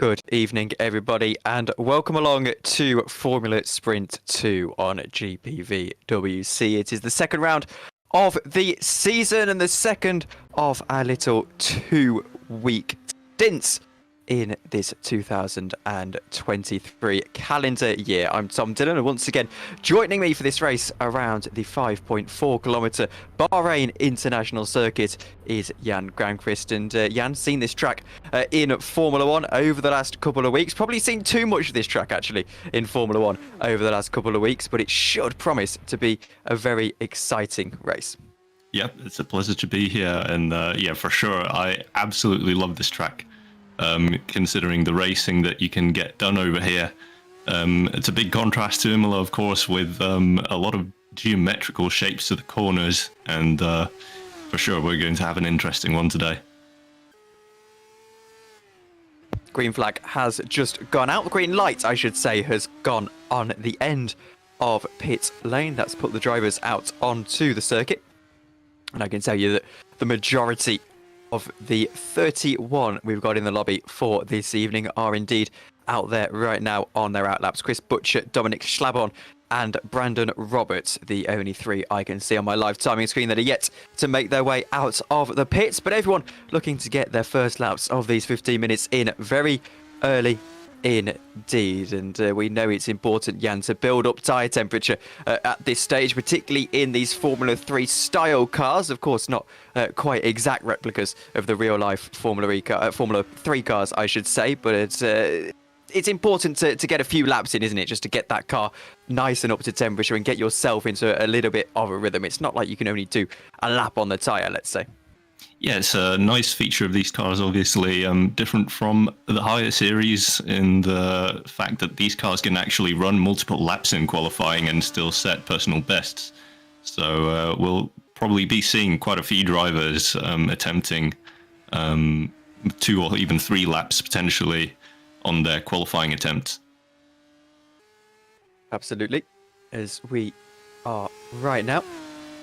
Good evening, everybody, and welcome along to Formula Sprint 2 on GPVWC. It is the second round of the season and the second of our little 2-week stints in this 2023 calendar year. I'm Tom Dillon, and once again, joining me for this race around the 5.4 kilometre Bahrain International Circuit is Jan Granqvist. And Jan, seen this track in Formula One over the last couple of weeks. Probably seen too much of this track actually in Formula One over the last couple of weeks, but it should promise to be a very exciting race. Yep, it's a pleasure to be here, and yeah, for sure, I absolutely love this track. Considering the racing that you can get done over here, it's a big contrast to Imola, of course, with a lot of geometrical shapes to the corners, and for sure, we're going to have an interesting one today. Green flag has just gone out. The green light, I should say, has gone on the end of pit lane. That's put the drivers out onto the circuit. And I can tell you that the majority of the 31 we've got in the lobby for this evening are indeed out there right now on their outlaps. Chris Butcher, Dominic Schlabon and Brandon Roberts, the only three I can see on my live timing screen that are yet to make their way out of the pits. But everyone looking to get their first laps of these 15 minutes in very early indeed. And we know it's important, Jan, to build up tyre temperature at this stage, particularly in these Formula 3 style cars. Of course, not quite exact replicas of the real life Formula 3 cars, I should say, but it's important to get a few laps in, isn't it? Just to get that car nice and up to temperature and get yourself into a little bit of a rhythm. It's not like you can only do a lap on the tyre, let's say. Yeah, it's a nice feature of these cars, obviously, different from the higher series in the fact that these cars can actually run multiple laps in qualifying and still set personal bests. So we'll probably be seeing quite a few drivers attempting 2 or even 3 laps potentially on their qualifying attempts. Absolutely. As we are right now,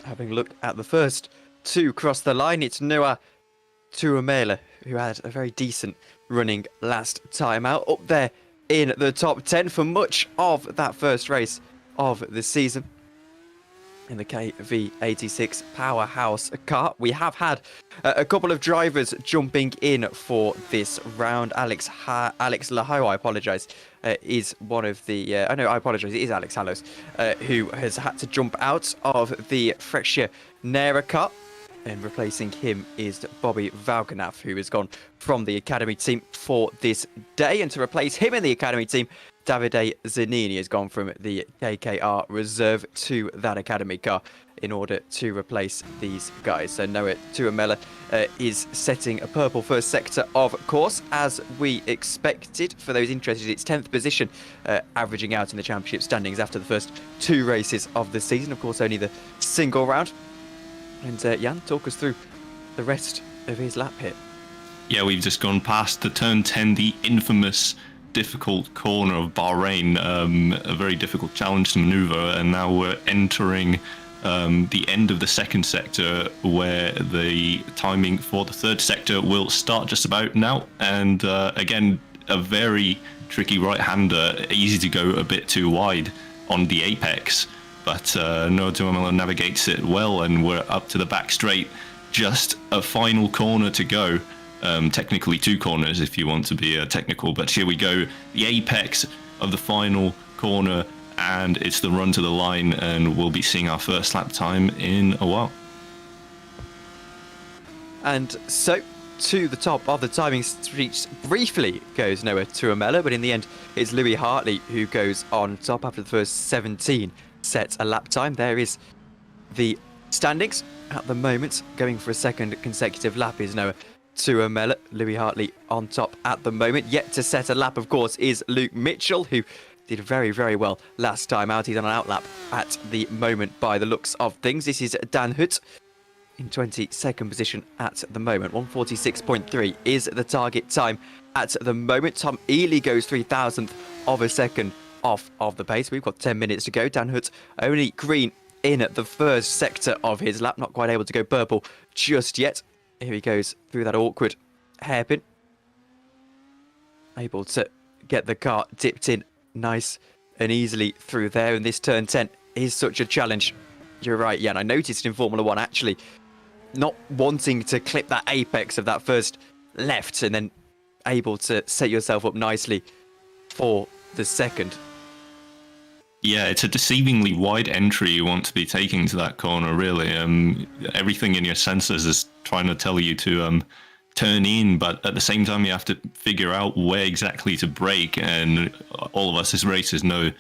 having looked at the first 2 cross the line, it's Noah Tuamela, who had a very decent running last time out, up there in the top 10 for much of that first race of the season in the KV86 powerhouse car. We have had a couple of drivers jumping in for this round. Alex Laho, I apologise, is one of the... I apologise, it is Alex Hallows, who has had to jump out of the Frexia Nera car. And replacing him is Bobby Valganath, who has gone from the Academy team for this day. And to replace him in the Academy team, Davide Zanini has gone from the KKR reserve to that Academy car in order to replace these guys. So Noah Tuamela is setting a purple first sector, of course, as we expected. For those interested, it's 10th position, averaging out in the championship standings after the first 2 races of the season. Of course, only the single round. And Jan, talk us through the rest of his lap here. Yeah, we've just gone past the turn 10, the infamous difficult corner of Bahrain, a very difficult challenge to maneuver, and now we're entering the end of the second sector, where the timing for the third sector will start just about now. And again, a very tricky right-hander, easy to go a bit too wide on the apex. But Noah Tuamela navigates it well, and we're up to the back straight. Just a final corner to go. Technically 2 corners if you want to be technical, but here we go. The apex of the final corner, and it's the run to the line, and we'll be seeing our first lap time in a while. And so, to the top of the timing streets briefly goes Noah Tuamela, but in the end it's Louis Hartley who goes on top after the first 17 set a lap time. There is the standings at the moment. Going for a second consecutive lap is Noah Tuamela. Louis Hartley on top at the moment. Yet to set a lap, of course, is Luke Mitchell, who did very, very well last time out. He's on an outlap at the moment by the looks of things. This is Dan Hutt in 22nd position at the moment. 146.3 is the target time at the moment. Tom Ely goes 3,000th of a second off of the pace. We've got 10 minutes to go. Dan Hutt only green in the first sector of his lap, not quite able to go purple just yet. Here he goes through that awkward hairpin, able to get the car dipped in nice and easily through there. And this turn 10 is such a challenge. You're right, Jan. I noticed in Formula 1 actually not wanting to clip that apex of that first left and then able to set yourself up nicely for the second. Yeah, it's a deceivingly wide entry you want to be taking to that corner, really. Everything in your sensors is trying to tell you to turn in, but at the same time you have to figure out where exactly to brake, and all of us as racers know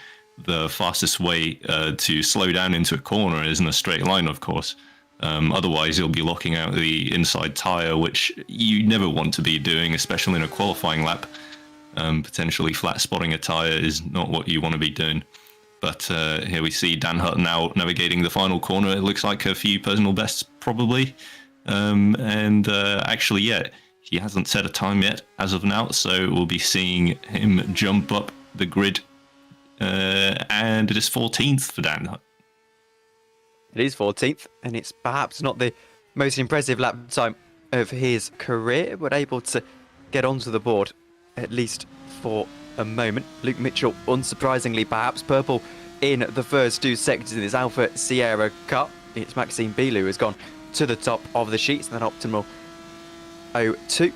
the fastest way to slow down into a corner is in a straight line, of course. Otherwise you'll be locking out the inside tyre, which you never want to be doing, especially in a qualifying lap. Potentially flat spotting a tyre is not what you want to be doing. But here we see Dan Hutt now navigating the final corner. It looks like a few personal bests, probably. Actually, yeah, he hasn't set a time yet as of now, so we'll be seeing him jump up the grid. And it is 14th for Dan Hutt. It is 14th, and it's perhaps not the most impressive lap time of his career, but able to get onto the board, at least for a moment. Luke Mitchell, unsurprisingly perhaps, purple in the first two sectors in this Alpha Sierra car. It's Maxime Bilou who has gone to the top of the sheets, and then optimal 02.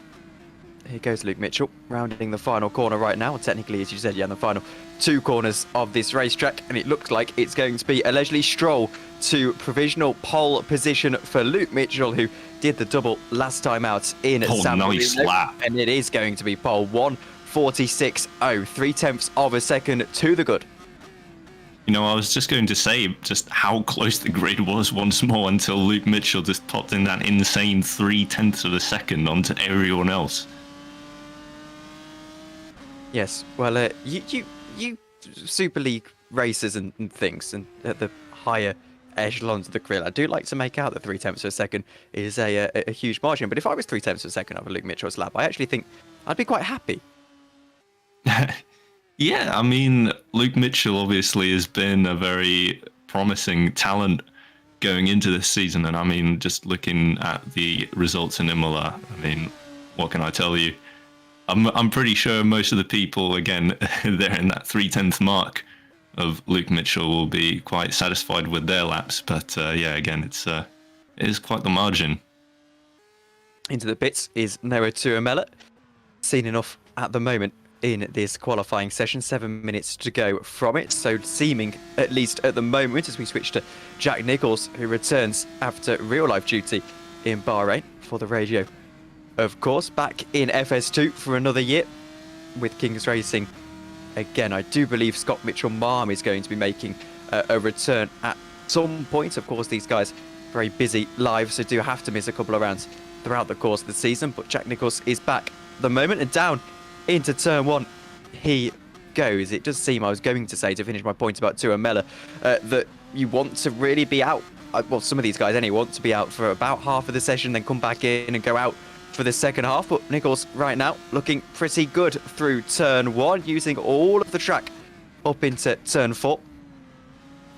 Here goes Luke Mitchell, rounding the final corner right now. Technically, as you said, yeah, the final two corners of this racetrack, and it looks like it's going to be a leisurely stroll to provisional pole position for Luke Mitchell, who did the double last time out in San Marino. Nice lap. And it is going to be pole 1:46.0, 3/10 of a second to the good. You know, I was just going to say just how close the grid was once more until Luke Mitchell just popped in that insane 3/10 of a second onto everyone else. Yes, well, you Super League racers and things, and at the higher echelons of the grid, I do like to make out that 3/10 of a second is a huge margin. But if I was 3/10 of a second over Luke Mitchell's lap, I actually think I'd be quite happy. Yeah, I mean, Luke Mitchell obviously has been a very promising talent going into this season, and I mean, just looking at the results in Imola, I mean, what can I tell you? I'm pretty sure most of the people, again, they're in that 3/10 mark of Luke Mitchell, will be quite satisfied with their laps. But yeah, again, it is quite the margin. Into the pits is Noah Tuamela. Seen enough at the moment in this qualifying session. 7 minutes to go from it. So seeming, at least at the moment, as we switch to Jack Nichols, who returns after real-life duty in Bahrain for the radio. Of course, back in FS2 for another year with Kings Racing. Again, I do believe Scott Mitchell-Marm is going to be making a return at some point. Of course, these guys very busy live, so do have to miss a couple of rounds throughout the course of the season. But Jack Nichols is back at the moment, and down into turn one he goes. It does seem, I was going to say, to finish my point about Tuamela, that you want to really be out. Well, some of these guys anyway want to be out for about half of the session, then come back in and go out for the second half. But Nichols right now looking pretty good through turn one, using all of the track up into turn four,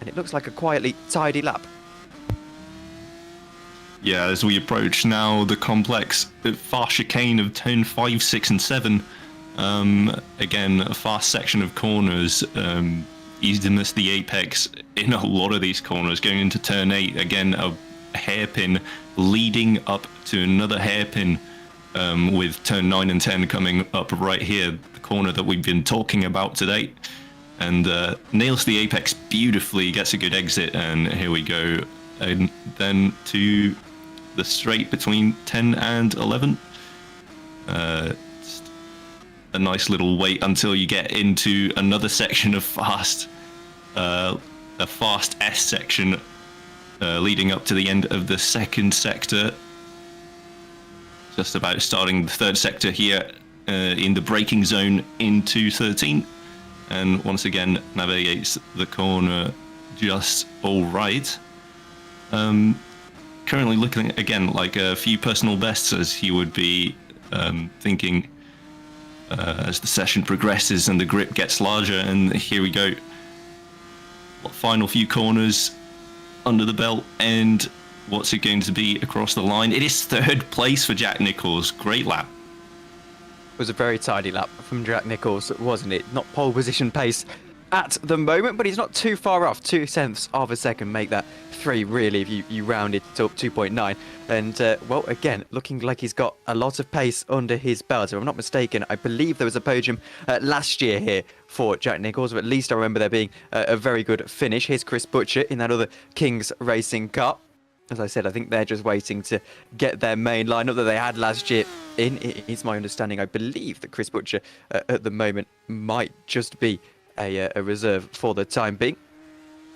and it looks like a quietly tidy lap. Yeah, as we approach now the complex fast chicane of turn 5, 6 and 7, again a fast section of corners, easy to miss the apex in a lot of these corners. Going into turn 8, again a hairpin leading up to another hairpin, with turn 9 and 10 coming up right here, the corner that we've been talking about today, and nails the apex beautifully, gets a good exit, and here we go. And then to the straight between 10 and 11. Just a nice little wait until you get into another section of fast, a fast S section, leading up to the end of the second sector. Just about starting the third sector here, in the braking zone into 13. And once again navigates the corner just all right. Currently looking again like a few personal bests, as he would be thinking as the session progresses and the grip gets larger. And here we go, final few corners under the belt, and what's it going to be across the line? It is third place for Jack Nichols. Great lap. It was a very tidy lap from Jack Nichols, wasn't it? Not pole position pace at the moment, but he's not too far off. 0.2 of a second make that 3, really, if you round it to 2.9. And, well, again, looking like he's got a lot of pace under his belt. If I'm not mistaken, I believe there was a podium last year here for Jack Nicholls, or at least I remember there being a very good finish. Here's Chris Butcher in that other Kings Racing car. As I said, I think they're just waiting to get their main lineup that they had last year in. It's my understanding, I believe, that Chris Butcher at the moment might just be a reserve for the time being.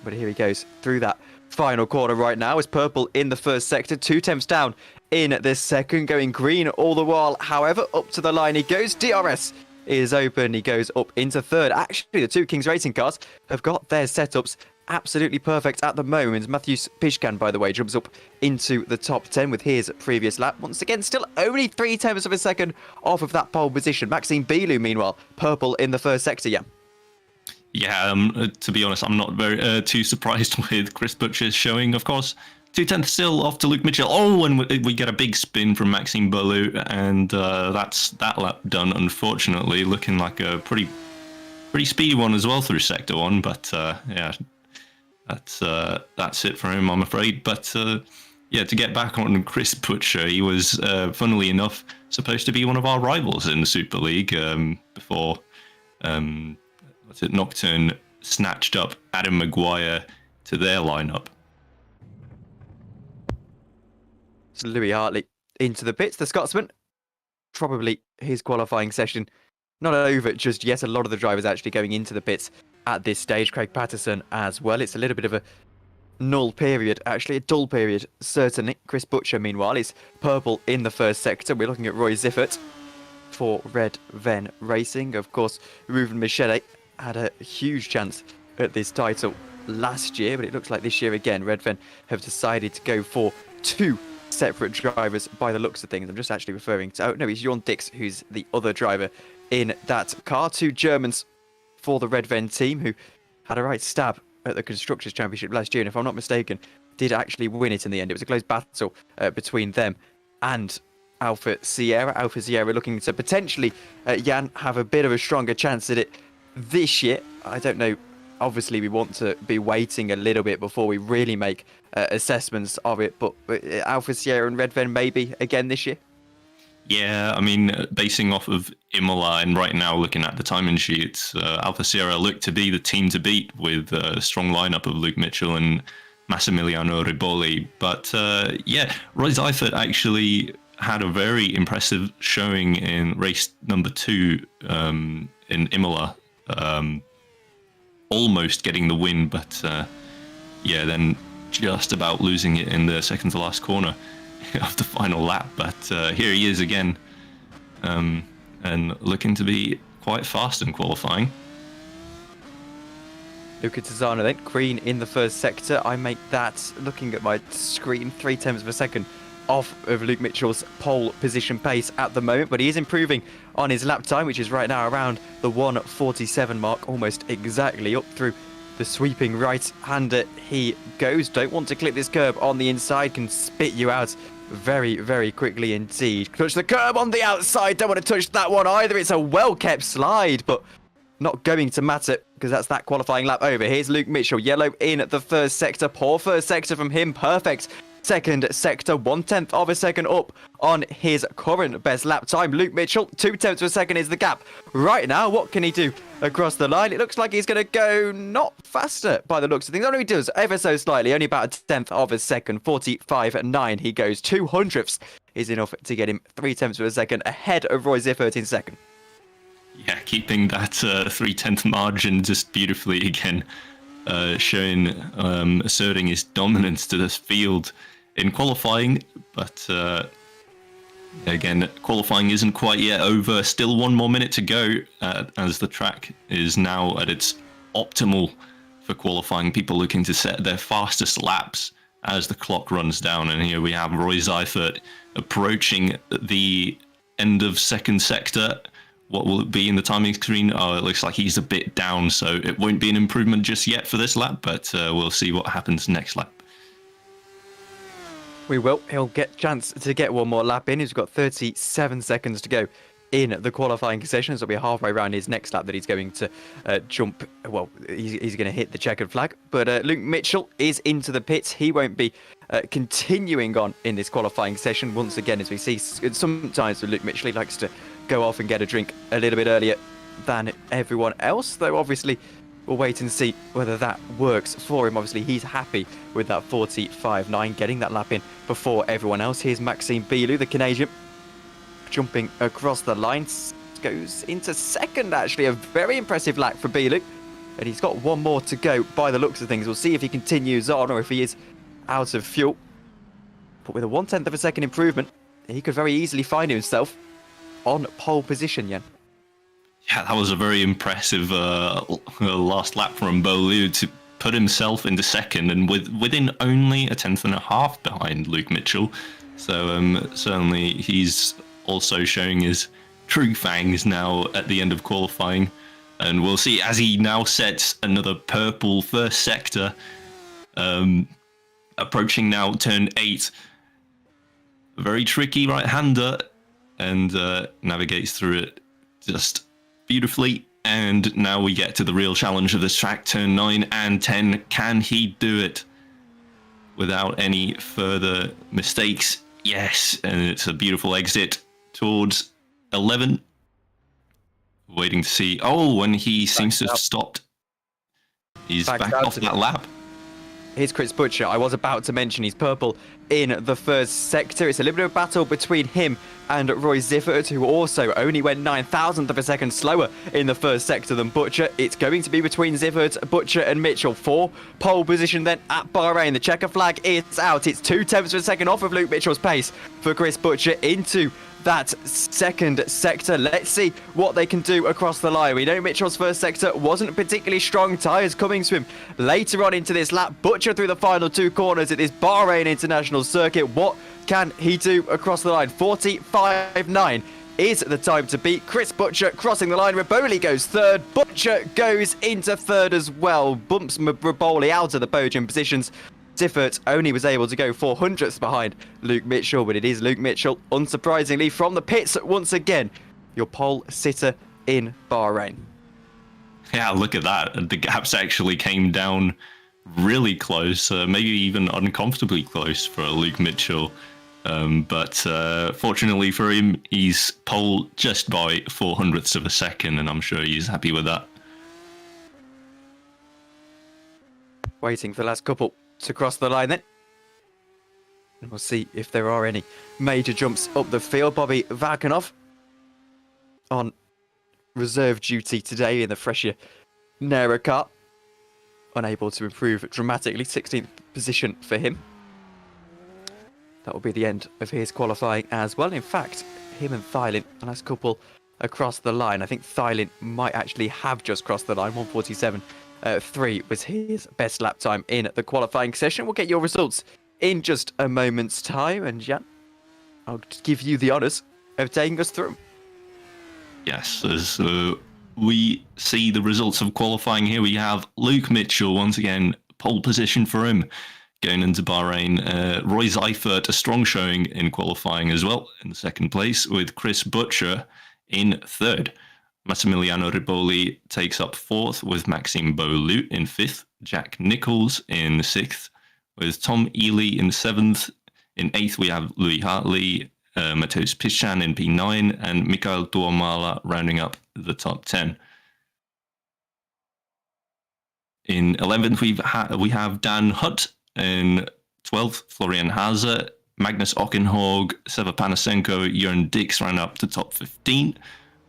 But here he goes through that final corner right now. It's purple in the first sector, 2 temps down in this second, going green all the while. However, up to the line he goes. DRS is open. He goes up into third. Actually, the 2 Kings Racing cars have got their setups absolutely perfect at the moment. Matthews Pishkan, by the way, jumps up into the top 10 with his previous lap. Once again, still only 0.3 of a second off of that pole position. Maxime Bilou, meanwhile, purple in the first sector, yeah. Yeah, to be honest, I'm not very too surprised with Chris Butcher's showing, of course. 0.2 still off to Luke Mitchell. Oh, and we get a big spin from Maxime Bilou, and that's that lap done, unfortunately. Looking like a pretty speedy one as well through Sector 1, but yeah, that's it for him, I'm afraid. But yeah, to get back on Chris Butcher, he was, funnily enough, supposed to be one of our rivals in the Super League before Nocturne snatched up Adam Maguire to their lineup. So Louis Hartley into the pits. The Scotsman, probably his qualifying session not over just yet. A lot of the drivers actually going into the pits at this stage. Craig Patterson as well. It's a little bit of a null period, actually, a dull period, certainly. Chris Butcher, meanwhile, is purple in the first sector. We're looking at Roy Ziffert for Red Ven Racing. Of course, Ruben Michele had a huge chance at this title last year, but it looks like this year again, Red Ven have decided to go for 2 separate drivers by the looks of things. I'm just actually referring to, oh no, it's Jon Dix who's the other driver in that car. 2 Germans for the Red Ven team who had a right stab at the Constructors' Championship last year, and if I'm not mistaken, did actually win it in the end. It was a close battle between them and Alpha Sierra. Alpha Sierra looking to potentially, Jan, have a bit of a stronger chance at it this year. I don't know. Obviously, we want to be waiting a little bit before we really make assessments of it, but Alpha Sierra and Red Ven maybe again this year? Yeah, I mean, basing off of Imola and right now looking at the timing sheets, Alpha Sierra look to be the team to beat with a strong lineup of Luke Mitchell and Massimiliano Riboli. But yeah, Roy Seifert actually had a very impressive showing in race number 2 in Imola. Almost getting the win, but yeah, then just about losing it in the second to last corner of the final lap. But here he is again, and looking to be quite fast in qualifying. Luca Tizano then, green in the first sector. I make that, looking at my screen, 0.3 of a second off of Luke Mitchell's pole position pace at the moment, but he is improving on his lap time, which is right now around the 1:47 mark, almost exactly up through the sweeping right-hander he goes. Don't want to clip this curb on the inside, can spit you out very, very quickly indeed. Touch the curb on the outside, don't want to touch that one either. It's a well-kept slide, but not going to matter because that's that qualifying lap over. Here's Luke Mitchell, yellow in the first sector. Poor first sector from him, perfect second sector, 1/10 of a second up on his current best lap time. Luke Mitchell, 0.2 of a second is the gap right now. What can he do across the line? It looks like he's going to go not faster by the looks of things. Only he does ever so slightly, only about 1/10 of a second, 45.9 he goes. 200ths is enough to get him 0.3 of a second ahead of Roy Ziffert in second. Yeah, keeping that 0.3 margin just beautifully again, showing, asserting his dominance to this field in qualifying, but again, qualifying isn't quite yet over. Still 1 more minute to go as the track is now at its optimal for qualifying. People looking to set their fastest laps as the clock runs down. And here we have Roy Seifert approaching the end of second sector. What will it be in the timing screen? Oh, it looks like he's a bit down, so it won't be an improvement just yet for this lap, but we'll see what happens next lap. We will. He'll get chance to get one more lap in. He's got 37 seconds to go in the qualifying session. So it'll be halfway around his next lap that he's going to jump. Well, he's going to hit the checkered flag. But Luke Mitchell is into the pits. He won't be continuing on in this qualifying session. Once again, as we see, sometimes with Luke Mitchell, he likes to go off and get a drink a little bit earlier than everyone else. Though obviously, we'll wait and see whether that works for him. Obviously, he's happy with that 45.9, getting that lap in before everyone else. Here's Maxime Bilou, the Canadian, jumping across the line, goes into second, actually. A very impressive lap for Bilou. And he's got one more to go by the looks of things. We'll see if he continues on or if he is out of fuel. But with a 1/10 of a second improvement, he could very easily find himself on pole position, Jan. Yeah, that was a very impressive last lap from Beaulieu to put himself into second, and within only a 10th and a half behind Luke Mitchell. So certainly he's also showing his true fangs now at the end of qualifying. And we'll see as he now sets another purple first sector, approaching now turn 8. A very tricky right-hander, and navigates through it just beautifully. And now we get to the real challenge of this track, turn 9 and 10. Can he do it without any further mistakes? Yes, and it's a beautiful exit towards 11. Waiting to see. Oh, when he seems to have stopped. He's back off that lap. Here's Chris Butcher. I was about to mention he's purple in the first sector. It's a little bit of a battle between him and Roy Ziffert, who also only went 9,000th of a second slower in the first sector than Butcher. It's going to be between Ziffert, Butcher and Mitchell for pole position then at Bahrain. The checker flag is out. It's 0.2 of a second off of Luke Mitchell's pace for Chris Butcher into that second sector. Let's see what they can do across the line. We know Mitchell's first sector wasn't particularly strong. Tyres coming to him later on into this lap. Butcher through the final 2 corners at this Bahrain International Circuit. What can he do across the line? 45.9 is the time to beat. Chris Butcher crossing the line. Raboli goes third. Butcher goes into third as well. Bumps Raboli out of the podium positions. Ziffert only was able to go 400ths behind Luke Mitchell, but it is Luke Mitchell, unsurprisingly, from the pits once again, your pole sitter in Bahrain. Yeah, look at that. The gaps actually came down really close, maybe even uncomfortably close for Luke Mitchell. But fortunately for him, he's pole just by 400ths of a second, and I'm sure he's happy with that. Waiting for the last couple to cross the line then. And we'll see if there are any major jumps up the field. Bobby Vaganov on reserve duty today in the fresher Nera car. Unable to improve dramatically. 16th position for him. That will be the end of his qualifying as well. In fact, him and Thylin, the last couple across the line. I think Thylin might actually have just crossed the line. 1:47.3 was his best lap time in the qualifying session. We'll get your results in just a moment's time. And Jan, I'll give you the honours of taking us through. Yes, as we see the results of qualifying here, we have Luke Mitchell, once again, pole position for him going into Bahrain. Roy Ziffert, a strong showing in qualifying as well, in second place, with Chris Butcher in third. Massimiliano Riboli takes up fourth, with Maxime Beaulieu in fifth. Jack Nichols in sixth, with Tom Ely in seventh. In eighth, we have Louis Hartley, Mateusz Piszczan in P9, and Mikael Tuomala rounding up the top 10. In 11th, we have Dan Hutt. In 12th, Florian Haase, Magnus Ockenhaug, Seva Panasenko, Jörn Dix round up to top 15.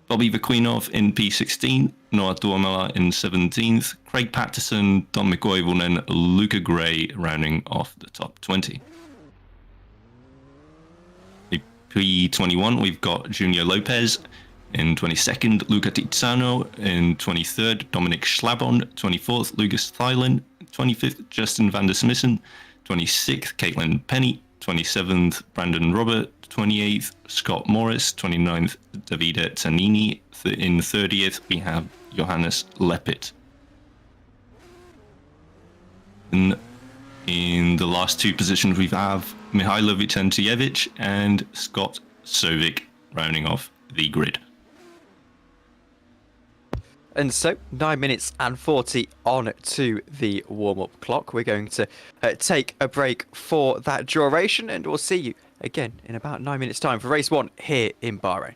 Bobby Vaquinov in P16, Noah Tuomala in 17th, Craig Patterson, Tom McCoyvonen, Luca Gray rounding off the top 20. In P21, we've got Junior Lopez in 22nd, Luca Tizzano in 23rd, Dominic Schlabon, 24th, Lucas Thylin, 25th, Justin van der Smissen, 26th, Caitlin Penny, 27th, Brandon Robert, 28th, Scott Morris, 29th, Davide Zanini. In 30th, we have Johannes Lepit. In the last two positions, we have Mihailo Vicentijevic and Scott Sovic rounding off the grid. And so, 9 minutes and 40 on to the warm-up clock. We're going to take a break for that duration, and we'll see you again in about 9 minutes' time for race 1 here in Bahrain.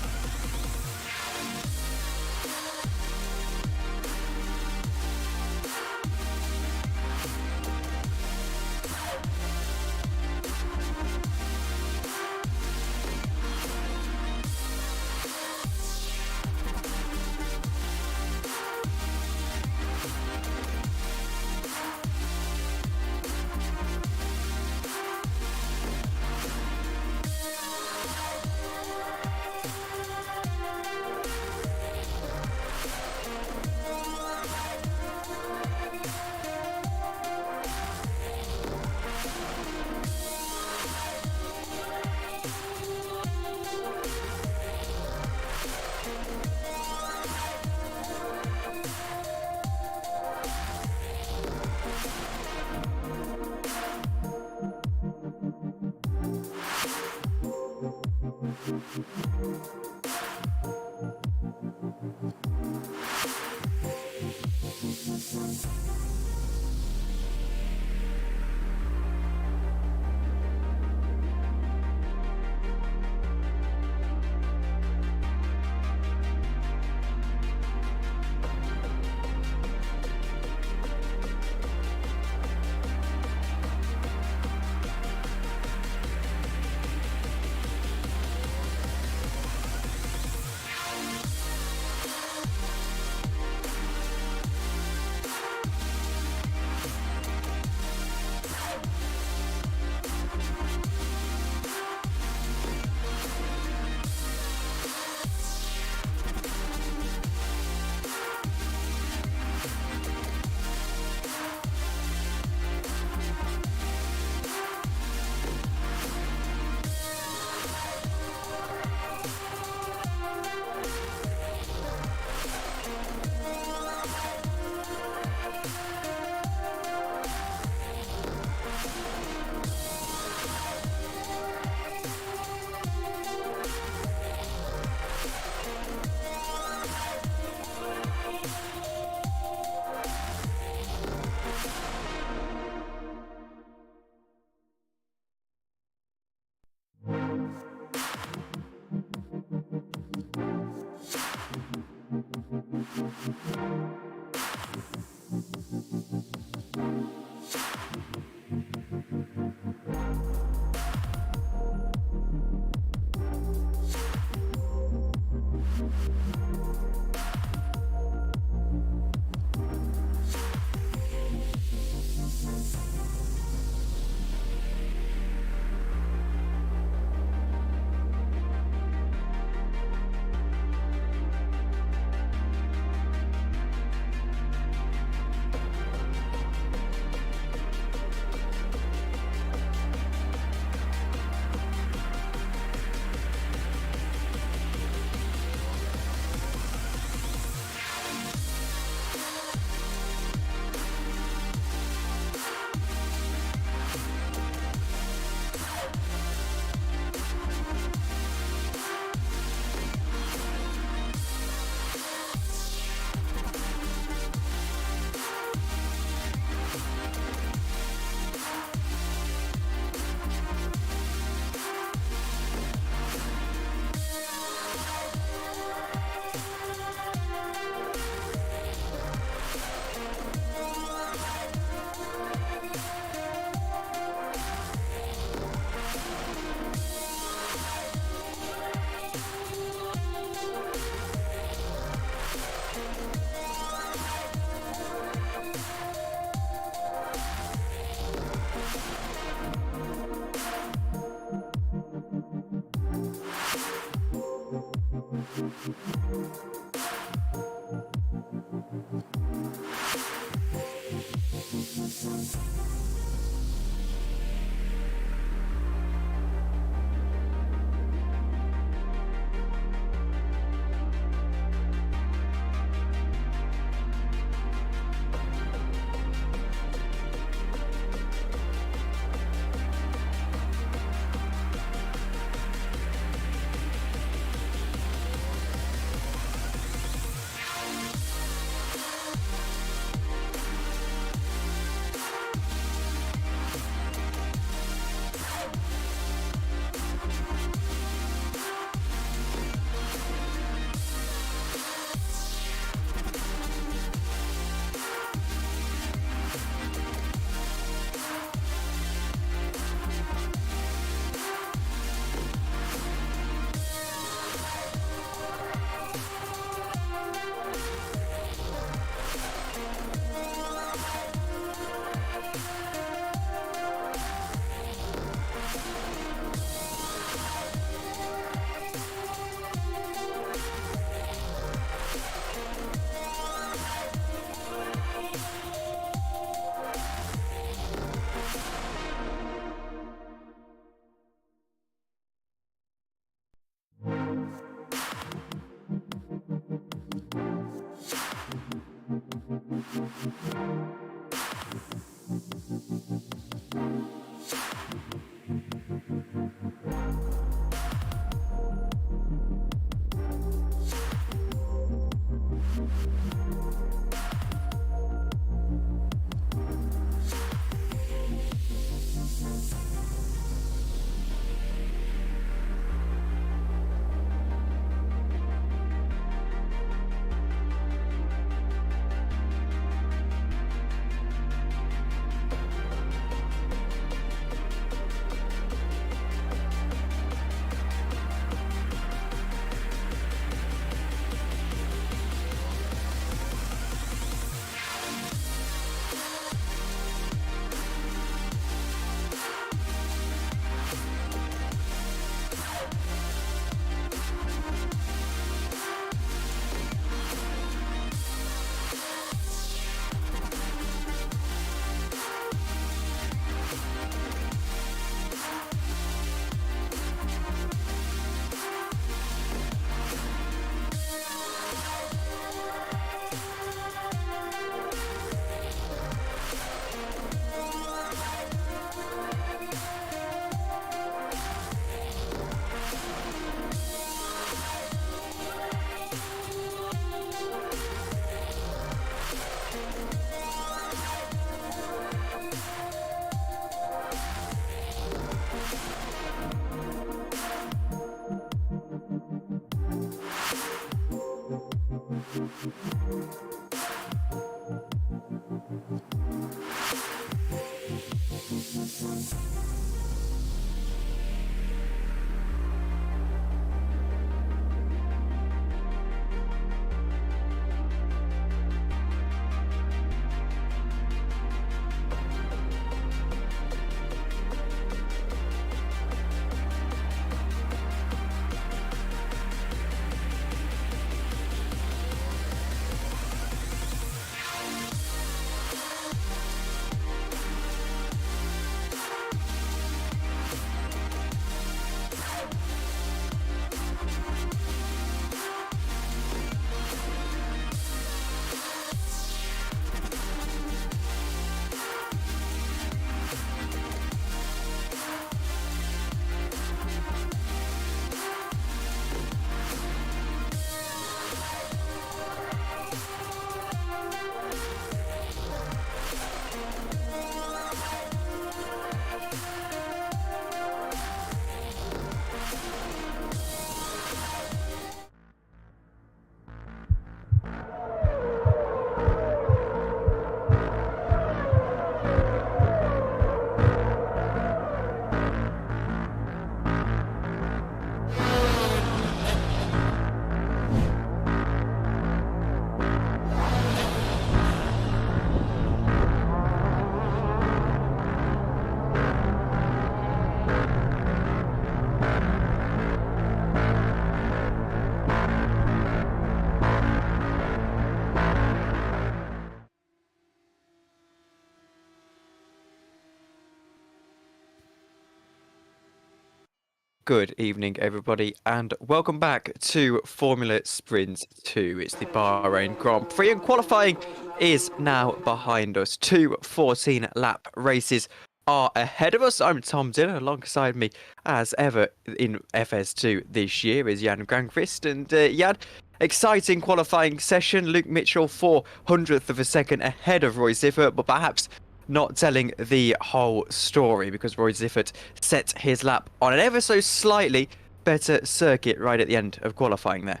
Good evening, everybody, and welcome back to Formula Sprint 2. It's the Bahrain Grand Prix, and qualifying is now behind us. Two 14-lap races are ahead of us. I'm Tom Dillon. Alongside me, as ever, in FS2 this year is Jan Granqvist. And Jan, exciting qualifying session. Luke Mitchell, 400th of a second ahead of Roy Ziffert, but perhaps not telling the whole story because Roy Ziffert set his lap on an ever so slightly better circuit right at the end of qualifying there.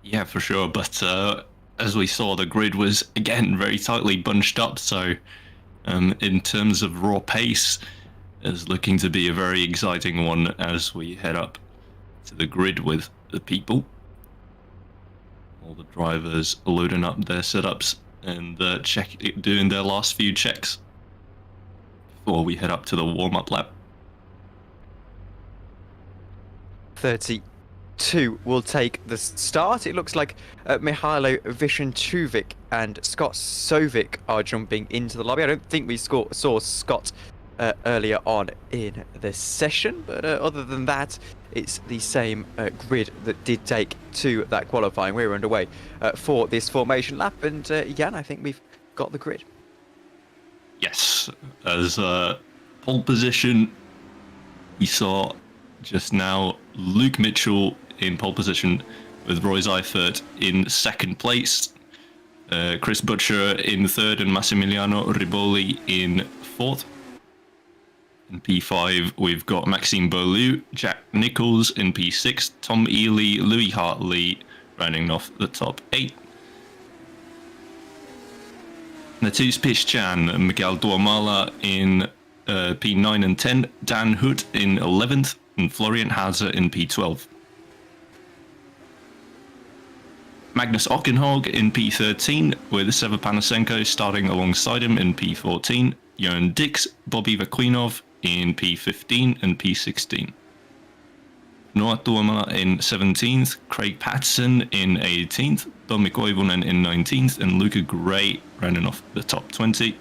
Yeah, for sure. But as we saw, the grid was, again, very tightly bunched up. So in terms of raw pace, is looking to be a very exciting one as we head up to the grid with the people. All the drivers loading up their setups and doing their last few checks before we head up to the warm-up lap. 32 will take the start. It looks like Mihailo Vishentuvic and Scott Sovic are jumping into the lobby. I don't think we saw Scott earlier on in the session, but other than that, it's the same grid that did take to that qualifying. We're underway for this formation lap, and Jan, I think we've got the grid. Yes, as pole position, we saw just now Luke Mitchell in pole position with Roy Seifert in second place, Chris Butcher in third, and Massimiliano Riboli in fourth. In P5, we've got Maxime Beaulieu, Jack Nichols in P6, Tom Ely, Louis Hartley rounding off the top 8. Natus Pischan, Miguel Duamala in P9 and 10, Dan Hood in 11th, and Florian Hazer in P12. Magnus Ockenhog in P13, with Seva Panasenko starting alongside him in P14, Johan Dix, Bobby Vaquinov in P15 and P16. Noah Tuomala in 17th, Craig Patterson in 18th, Tommi Koivunen in 19th, and Luca Gray rounding off the top 20.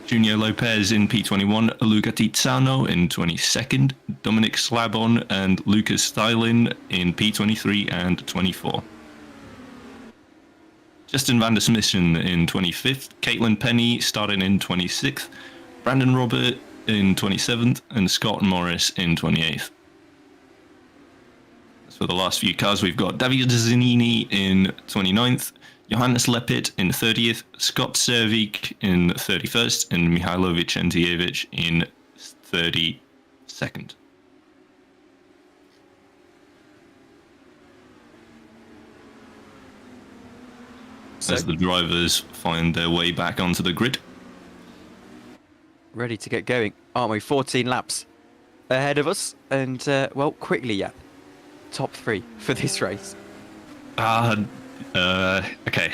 Junior Lopez in P21, Luca Tizzano in 22nd, Dominic Slabon and Lucas Stylin in P23 and 24. Justin van der Smissen in 25th, Caitlin Penny starting in 26th, Brandon Robert in 27th, and Scott Morris in 28th. As for the last few cars, we've got Davide Zanini in 29th, Johannes Lepit in 30th, Scott Servik in 31st, and Mihailo Vicentievich in 32nd. As the drivers find their way back onto the grid. Ready to get going, aren't we? 14 laps ahead of us, and well, quickly, yeah. Top 3 for this race. Okay.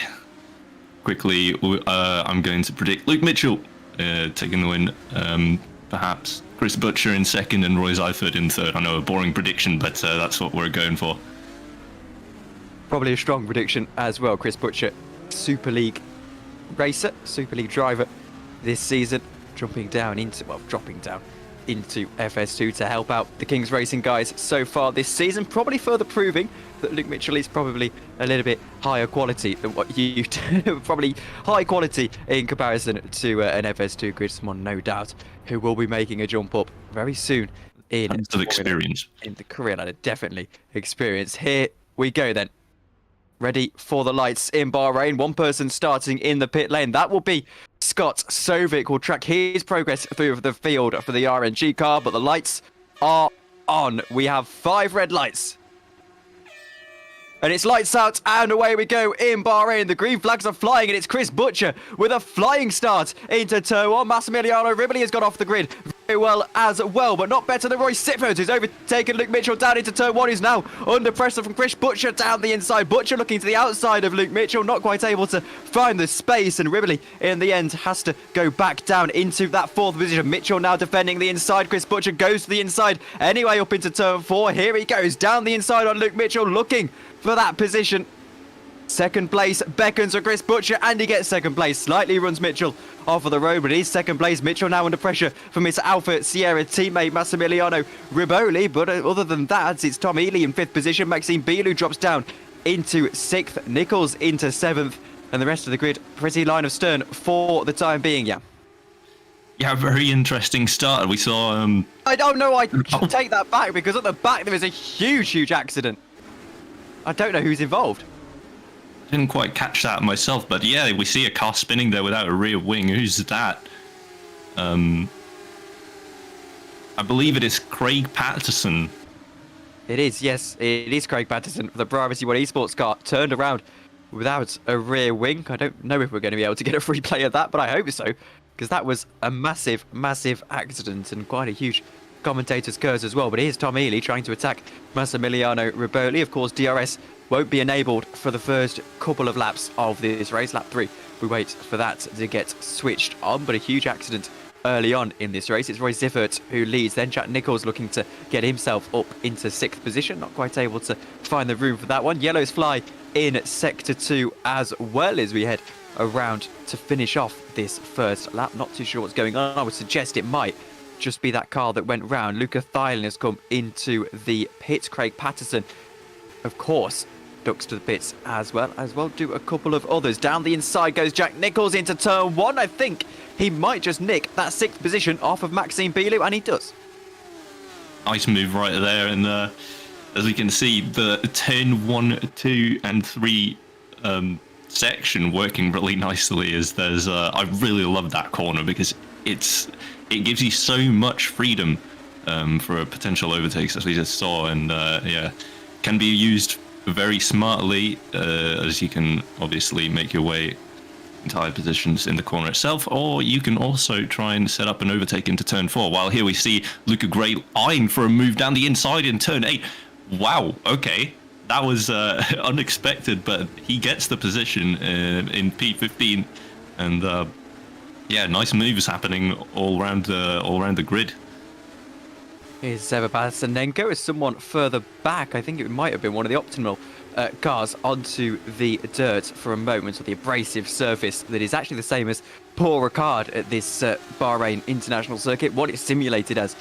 Quickly, I'm going to predict Luke Mitchell taking the win. Perhaps Chris Butcher in second and Roy Seifert in third. I know, a boring prediction, but that's what we're going for. Probably a strong prediction as well. Chris Butcher, Super League racer, Super League driver this season, dropping down into FS2 to help out the Kings Racing guys so far this season, probably further proving that Luke Mitchell is probably a little bit higher quality than what you probably high quality in comparison to an FS2 grid. Someone, no doubt, who will be making a jump up very soon in tons of experience in the career ladder. Definitely experience. Here we go then. Ready for the lights in Bahrain. One person starting in the pit lane. That will be Scott Sovic. Will track his progress through the field for the RNG car, but the lights are on. We have 5 red lights. And it's lights out and away we go in Bahrain. The green flags are flying and it's Chris Butcher with a flying start into turn 1. Massimiliano Riboli has got off the grid very well as well, but not better than Roy Seifert, who's overtaken Luke Mitchell down into turn 1. He's now under pressure from Chris Butcher down the inside. Butcher looking to the outside of Luke Mitchell, not quite able to find the space, and Riboli in the end has to go back down into that 4th position. Mitchell now defending the inside. Chris Butcher goes to the inside anyway up into turn 4. Here he goes down the inside on Luke Mitchell, looking for that position. Second place beckons for Chris Butcher, and he gets second place. Slightly runs Mitchell off of the road, but it is second place. Mitchell now under pressure from his Alpha Sierra teammate Massimiliano Riboli, but other than that, it's Tom Ely in 5th position. Maxime Bilou drops down into 6th, Nichols into 7th, and the rest of the grid pretty line of stern for the time being. Yeah, very interesting start. We saw I don't know, I take that back, because at the back there is a huge accident. I don't know who's involved. Didn't quite catch that myself, but yeah, we see a car spinning there without a rear wing. Who's that? I believe it is Craig Patterson. It is, yes, it is Craig Patterson. The Privacy One Esports car turned around without a rear wing. I don't know if we're going to be able to get a free play of that, but I hope so, because that was a massive accident and quite a huge commentator's curse as well. But here's Tom Ely trying to attack Massimiliano Riboli. Of course, DRS won't be enabled for the first couple of laps of this race. Lap 3, we wait for that to get switched on, but a huge accident early on in this race. It's Roy Seifert who leads, then Jack Nichols looking to get himself up into 6th position, not quite able to find the room for that one. Yellows fly in sector 2 as well as we head around to finish off this first lap. Not too sure what's going on. I would suggest it might just be that car that went round. Luca Thielen has come into the pit. Craig Patterson, of course, ducks to the pits as well do a couple of others. Down the inside goes Jack Nicholls into turn 1. I think he might just nick that 6th position off of Maxime Bilou, and he does. Nice move right there, and as we can see, the turn 1, 2, and 3 section working really nicely. As there's, I really love that corner because it gives you so much freedom for potential overtakes, as we just saw, and yeah, can be used very smartly, as you can obviously make your way entire positions in the corner itself, or you can also try and set up an overtake into turn 4. While here we see Luca Gray eyeing for a move down the inside in turn 8. Wow, okay, that was unexpected, but he gets the position in P15, and yeah, nice moves happening all around the grid. Here's Sebastianenko as someone further back. I think it might have been one of the optimal cars onto the dirt for a moment, or the abrasive surface that is actually the same as Paul Ricard at this Bahrain International Circuit. What it's simulated as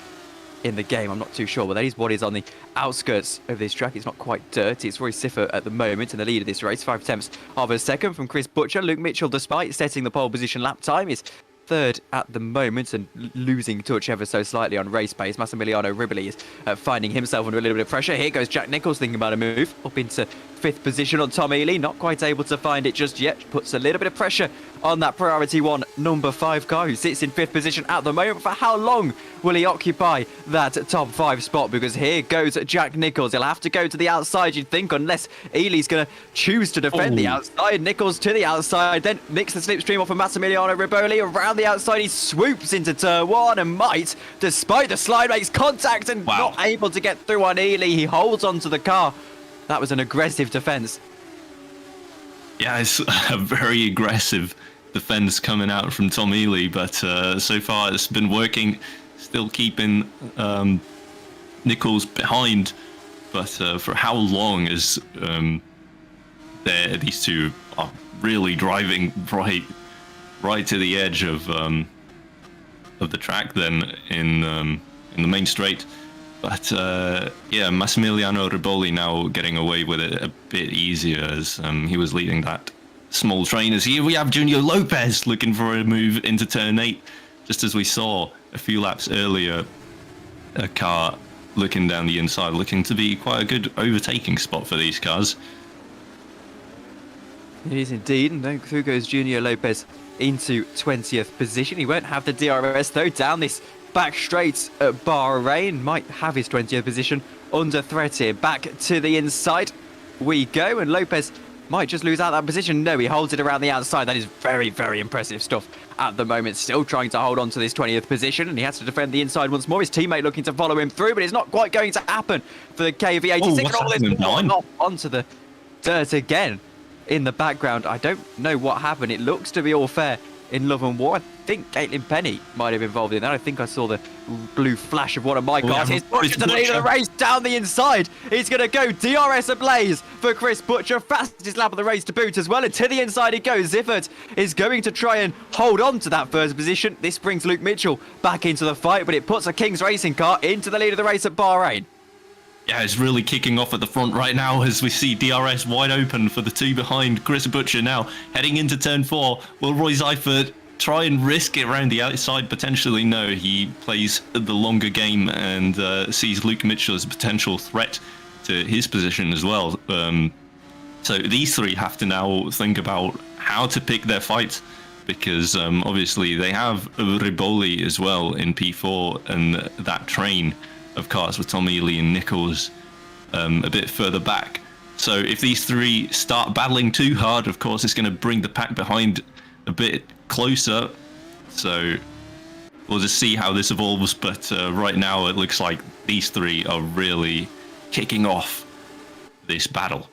in the game, I'm not too sure, but that is what is on the outskirts of this track. It's not quite dirt. It's Roy Siffer at the moment in the lead of this race, 5/10 of a second from Chris Butcher. Luke Mitchell, despite setting the pole position lap time, is third at the moment and losing touch ever so slightly on race pace. Massimiliano Riboli is finding himself under a little bit of pressure. Here goes Jack Nicholls thinking about a move up into 5th position on Tom Ely. Not quite able to find it just yet. Puts a little bit of pressure on that priority 1 number 5 car, who sits in 5th position at the moment. For how long will he occupy that top 5 spot? Because here goes Jack Nicholls. He'll have to go to the outside, you'd think, unless Ely's going to choose to defend the outside. Nicholls to the outside, then nicks the slipstream off of Massimiliano Riboli. Around the outside, he swoops into turn 1 and might, despite the slide, makes contact and not able to get through on Ely. He holds onto the car. That was an aggressive defense. Yeah, it's a very aggressive defense coming out from Tom Ely, but so far it's been working, still keeping Nicholls behind. But for how long is these two are really driving right to the edge of the track then in the main straight. But yeah, Massimiliano Riboli now getting away with it a bit easier, as he was leading that small train. As here we have Junior Lopez looking for a move into turn 8, just as we saw a few laps earlier, a car looking down the inside, looking to be quite a good overtaking spot for these cars. It is indeed, and then through goes Junior Lopez into 20th position. He won't have the DRS though down this back straight at Bahrain. Might have his 20th position under threat here. Back to the inside we go, and Lopez might just lose out that position. No, he holds it around the outside. That is very, very impressive stuff at the moment. Still trying to hold on to this 20th position, and he has to defend the inside once more. His teammate looking to follow him through, but it's not quite going to happen for the KV86. All this off onto the dirt again in the background. I don't know what happened. It looks to be all fair in Love and War. I think Caitlin Penny might have been involved in that. I think I saw the blue flash of one of my cars. He's Butcher to the lead of the race down the inside. He's going to go DRS ablaze for Chris Butcher. Fastest lap of the race to boot as well. And to the inside he goes. Ziffert is going to try and hold on to that first position. This brings Luke Mitchell back into the fight, but it puts a King's Racing car into the lead of the race at Bahrain. Yeah, it's really kicking off at the front right now as we see DRS wide open for the two behind. Chris Butcher now heading into turn 4. Will Roy Seifert try and risk it around the outside? Potentially no. He plays the longer game and sees Luke Mitchell as a potential threat to his position as well. So these three have to now think about how to pick their fights, because obviously they have Riboli as well in P4 and that train of cars with Tom Ely and Nicholls a bit further back. So if these three start battling too hard, of course it's going to bring the pack behind a bit closer. So we'll just see how this evolves, but right now it looks like these three are really kicking off this battle.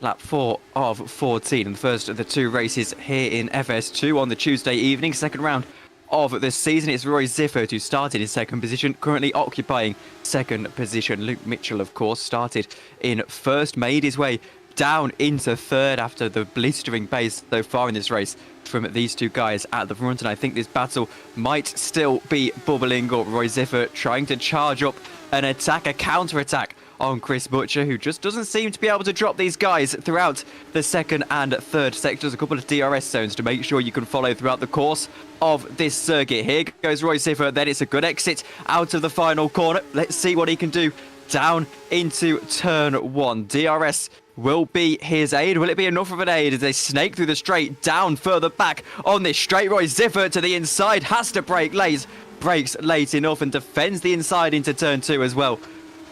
Lap 4 of 14, and the first of the two races here in FS2 on the Tuesday evening, second round of the season. It's Roy Ziffert who started in second position, currently occupying second position. Luke Mitchell, of course, started in first, made his way down into third after the blistering pace so far in this race from these two guys at the front. And I think this battle might still be bubbling up. Roy Ziffert trying to charge up an attack, a counter-attack on Chris Butcher, who just doesn't seem to be able to drop these guys throughout the second and third sectors. A couple of DRS zones to make sure you can follow throughout the course of this circuit. Here goes Roy Ziffer, then it's a good exit out of the final corner. Let's see what he can do down into turn 1. DRS will be his aid. Will it be enough of an aid as they snake through the straight down further back on this straight? Roy Ziffer to the inside, has to brake late, brakes late enough and defends the inside into turn 2 as well.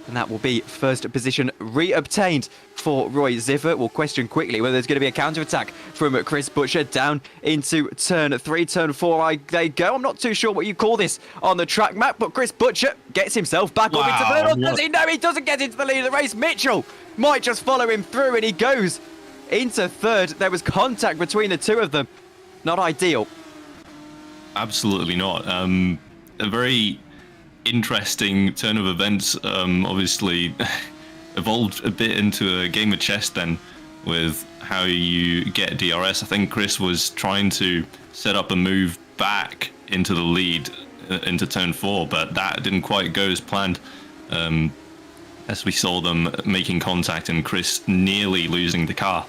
And that will be first position re-obtained for Roy Ziffer. We'll question quickly whether there's going to be a counter-attack from Chris Butcher down into turn 3. Turn 4, they go. I'm not too sure what you call this on the track map, but Chris Butcher gets himself back up into third. Does he? No, he doesn't get into the lead of the race. Mitchell might just follow him through, and he goes into third. There was contact between the two of them. Not ideal. Absolutely not. A very interesting turn of events. Obviously evolved a bit into a game of chess then with how you get DRS. I think Chris was trying to set up a move back into the lead into turn 4, but that didn't quite go as planned, as we saw them making contact and Chris nearly losing the car.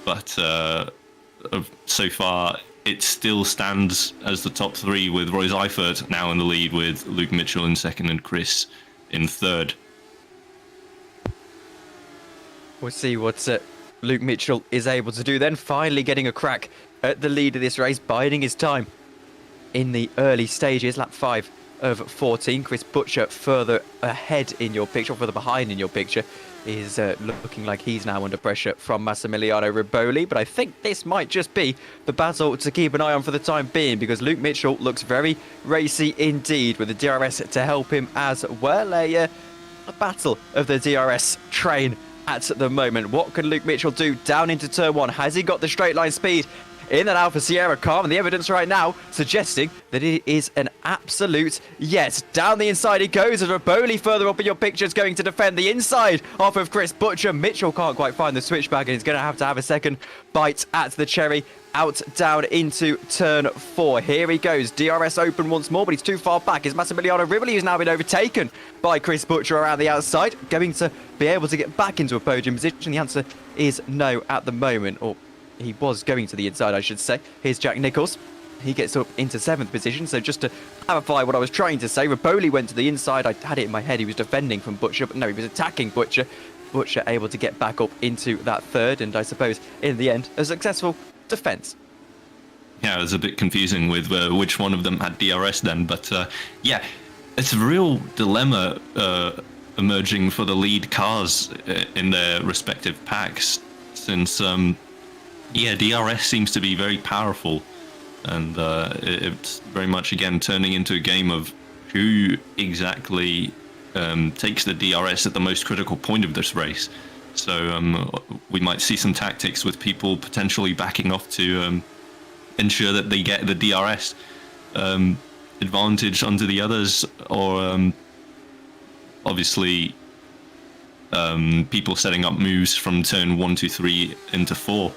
But so far it still stands as the top 3 with Roy Ziffer now in the lead, with Luke Mitchell in second and Chris in third. We'll see what Luke Mitchell is able to do then, finally getting a crack at the lead of this race, biding his time in the early stages. Lap 5 of 14. Chris Butcher further ahead in your picture, or further behind in your picture, is looking like he's now under pressure from Massimiliano Riboli, but I think this might just be the battle to keep an eye on for the time being, because Luke Mitchell looks very racy indeed, with the DRS to help him as well. A battle of the DRS train at the moment. What can Luke Mitchell do down into turn 1? Has he got the straight line speed in that Alfa Sierra car? And the evidence right now suggesting that it is an absolute yes. Down the inside he goes as Riboli further up in your picture is going to defend the inside off of Chris Butcher. Mitchell can't quite find the switchback and he's going to have a second bite at the cherry. Out down into turn 4. Here he goes. DRS open once more, but he's too far back. Is Massimiliano Rivoli, who's now been overtaken by Chris Butcher around the outside, going to be able to get back into a podium position? The answer is no at the moment, or he was going to the inside, I should say. Here's Jack Nicholls. He gets up into 7th position. So just to clarify what I was trying to say, Riboli went to the inside. I had it in my head he was defending from Butcher, but no, he was attacking Butcher. Butcher able to get back up into that third, and I suppose in the end a successful defense. Yeah, it was a bit confusing with which one of them had DRS then, but yeah, it's a real dilemma emerging for the lead cars in their respective packs, since yeah, DRS seems to be very powerful, and it's very much again turning into a game of who exactly takes the DRS at the most critical point of this race. So we might see some tactics with people potentially backing off to ensure that they get the DRS advantage onto the others, or obviously people setting up moves from turn 1 to 3 into 4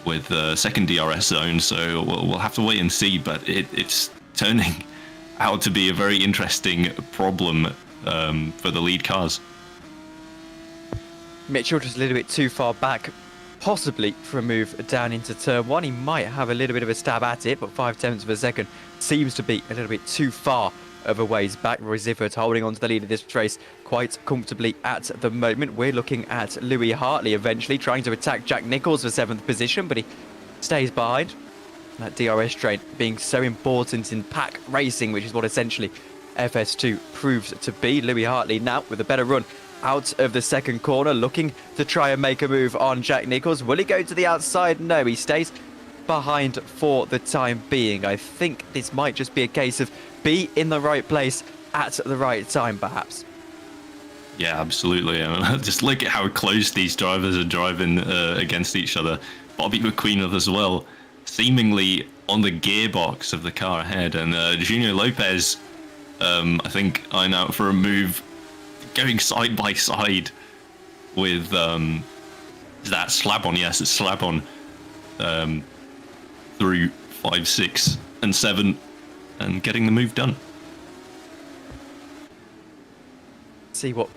with the second DRS zone. So we'll have to wait and see, but it's turning out to be a very interesting problem for the lead cars. Mitchell just a little bit too far back, possibly for a move down into turn 1. He might have a little bit of a stab at it, but 0.5 of a second seems to be a little bit too far of a ways back. Roy Ziffer holding on to the lead of this race quite comfortably at the moment. We're looking at Louis Hartley eventually trying to attack Jack Nicholls for 7th position, but he stays behind. That DRS train being so important in pack racing, which is what essentially FS2 proves to be. Louis Hartley now with a better run out of the second corner, looking to try and make a move on Jack Nicholls. Will he go to the outside? No, he stays behind for the time being. I think this might just be a case of be in the right place at the right time, perhaps. Yeah, absolutely. I mean, just look at how close these drivers are driving against each other. Bobby McQueen as well, seemingly on the gearbox of the car ahead, and Junior Lopez, I think, eyeing out for a move, going side by side with is that Slab-on? Yes, it's Slab-on through 5, 6, and 7, and getting the move done. See what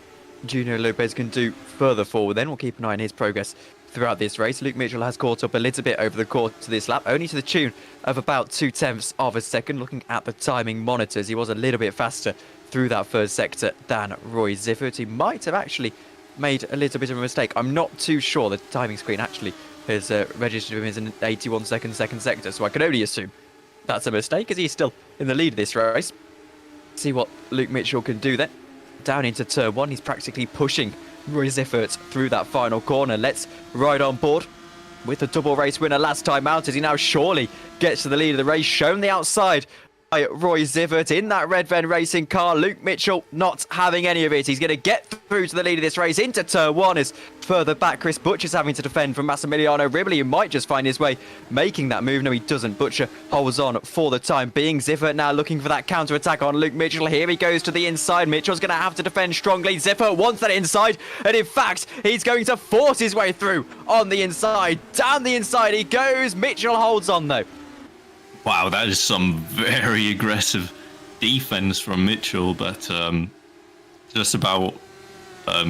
Junior Lopez can do further forward then. We'll keep an eye on his progress throughout this race. Luke Mitchell has caught up a little bit over the course of this lap, only to the tune of about 0.2 of a second. Looking at the timing monitors, he was a little bit faster through that first sector than Roy Ziffert. He might have actually made a little bit of a mistake. I'm not too sure. The timing screen actually has registered him as an 81 second sector, so I can only assume that's a mistake as he's still in the lead of this race. See what Luke Mitchell can do then. Down into turn 1, he's practically pushing Roy Ziffert through that final corner. Let's ride on board with the double race winner last time out as he now surely gets to the lead of the race, shown the outside by Roy Ziffert in that Red Ven Racing car. Luke Mitchell not having any of it. He's going to get through to the lead of this race into turn 1 as further back Chris Butcher's having to defend from Massimiliano Riboli, who might just find his way making that move. No, he doesn't. Butcher holds on for the time being. Ziffert now looking for that counter-attack on Luke Mitchell. Here he goes to the inside. Mitchell's going to have to defend strongly. Ziffert wants that inside, and in fact, he's going to force his way through on the inside. Down the inside he goes. Mitchell holds on though. Wow, that is some very aggressive defense from Mitchell, but just about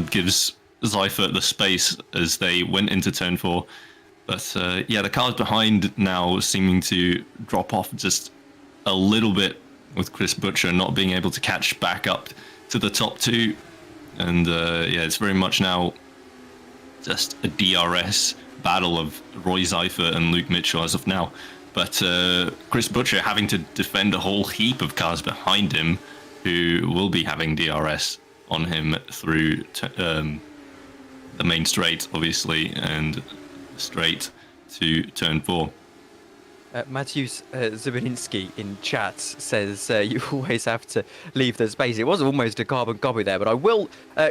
gives Seifert the space as they went into turn 4. But yeah, the cars behind now seeming to drop off just a little bit, with Chris Butcher not being able to catch back up to the top 2. And yeah, it's very much now just a DRS battle of Roy Seifert and Luke Mitchell as of now. But Chris Butcher having to defend a whole heap of cars behind him who will be having DRS on him through the main straight, obviously, and straight to turn 4. Mateusz Zubininski in chat says you always have to leave the space. It was almost a carbon copy there, but I will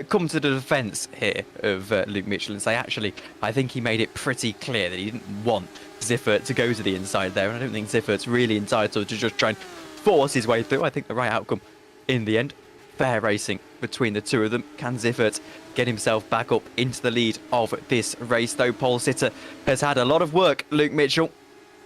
come to the defence here of Luke Mitchell and say, actually, I think he made it pretty clear that he didn't want Ziffert to go to the inside there, and I don't think Ziffert's really entitled to just try and force his way through. I think the right outcome in the end. Fair racing between the two of them. Can Ziffert get himself back up into the lead of this race, though? Pole sitter has had a lot of work, Luke Mitchell,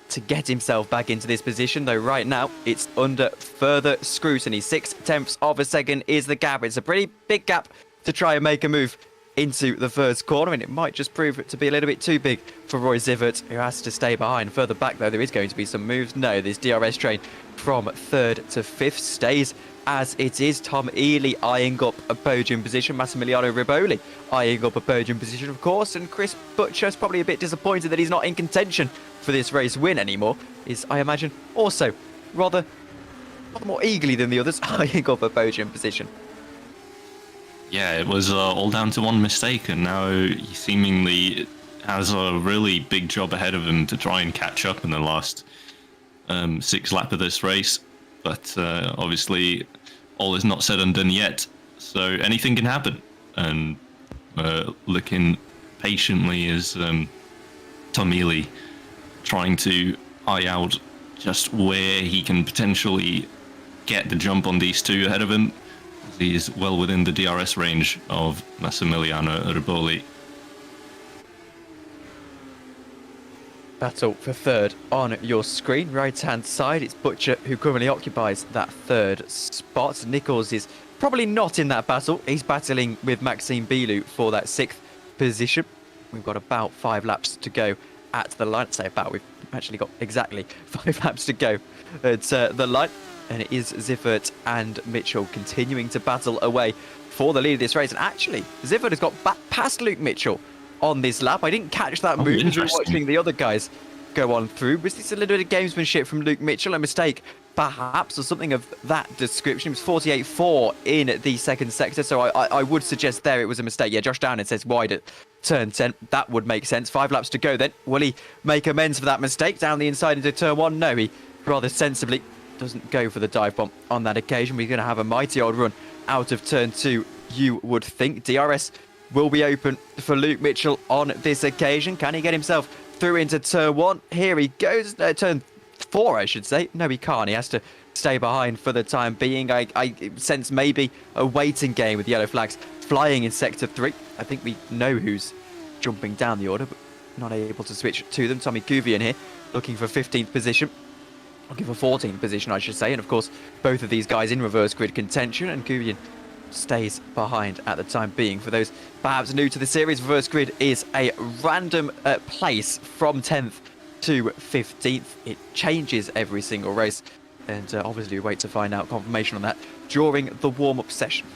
to get himself back into this position, though right now it's under further scrutiny. 0.6 of a second is the gap. It's a pretty big gap to try and make a move into the first corner, and it might just prove it to be a little bit too big for Roy Ziffert, who has to stay behind. Further back, though, there is going to be some moves. No, this DRS train from 3rd to 5th stays as it is. Tom Ely eyeing up a podium position. Massimiliano Riboli eyeing up a podium position, of course. And Chris Butcher's probably a bit disappointed that he's not in contention for this race win anymore. Is, I imagine, also rather more eagerly than the others eyeing up a podium position. Yeah, it was all down to one mistake, and now he seemingly has a really big job ahead of him to try and catch up in the last 6 lap of this race. But obviously, all is not said and done yet, so anything can happen. And looking patiently as Tom Ely trying to eye out just where he can potentially get the jump on these two ahead of him. He's well within the DRS range of Massimiliano Riboli. Battle for 3rd on your screen. Right-hand side, it's Butcher who currently occupies that 3rd spot. Nichols is probably not in that battle. He's battling with Maxime Bilou for that 6th position. We've got about 5 laps to go at the line. Say about, we've actually got exactly 5 laps to go at the line. And it is Ziffert and Mitchell continuing to battle away for the lead of this race. And actually, Ziffert has got back past Luke Mitchell on this lap. I didn't catch that move as we were watching the other guys go on through. Was this a little bit of gamesmanship from Luke Mitchell? A mistake, perhaps, or something of that description? It was 48.4 in the 2nd sector, so I would suggest there it was a mistake. Yeah, Josh Downing says wide at turn 10. That would make sense. 5 laps to go then. Will he make amends for that mistake down the inside into turn 1? No, he rather sensibly doesn't go for the dive bomb on that occasion. We're going to have a mighty old run out of turn 2, you would think. DRS will be open for Luke Mitchell on this occasion. Can he get himself through into turn 1? Here he goes. Turn 4, I should say. No, he can't. He has to stay behind for the time being. I sense maybe a waiting game with yellow flags flying in sector 3. I think we know who's jumping down the order, but not able to switch to them. Tommy Kuvian here looking for 15th position. Looking for 14th position, I should say. And of course, both of these guys in reverse grid contention. And Kubian stays behind at the time being. For those perhaps new to the series, reverse grid is a random place from 10th to 15th. It changes every single race, and obviously we wait to find out confirmation on that during the warm-up session.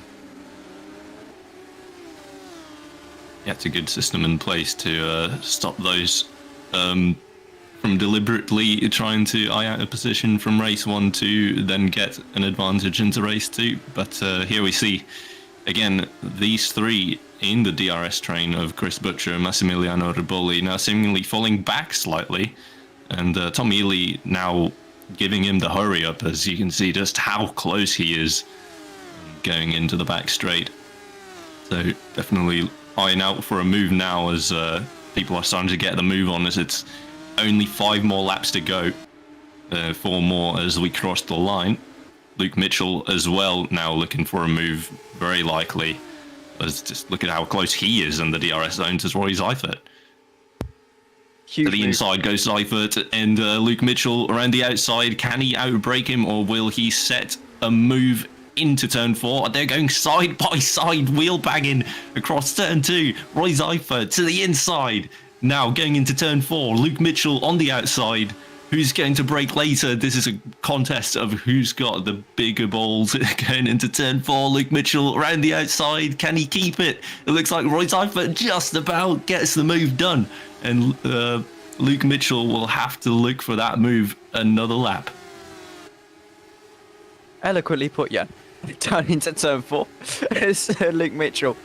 Yeah, it's a good system in place to stop those from deliberately trying to eye out a position from race 1 to then get an advantage into race 2. But here we see, again, these three in the DRS train of Chris Butcher and Massimiliano Riboli now seemingly falling back slightly. And Tom Ely now giving him the hurry up, as you can see just how close he is going into the back straight. So definitely eyeing out for a move now, as people are starting to get the move on, as it's only 5 more laps to go. 4 more as we cross the line. Luke Mitchell as well now looking for a move, very likely. As just look at how close he is in the DRS zone to Roy Seifert. To the inside goes Seifert, and Luke Mitchell around the outside. Can he outbrake him, or will he set a move into turn 4? They're going side by side, wheel banging across turn 2. Roy Seifert to the inside. Now going into turn 4, Luke Mitchell on the outside. Who's going to break later? This is a contest of who's got the bigger balls going into turn 4. Luke Mitchell around the outside. Can he keep it? It looks like Roy Seifert just about gets the move done. And Luke Mitchell will have to look for that move another lap. Eloquently put, yeah. Down into turn 4. It's Luke Mitchell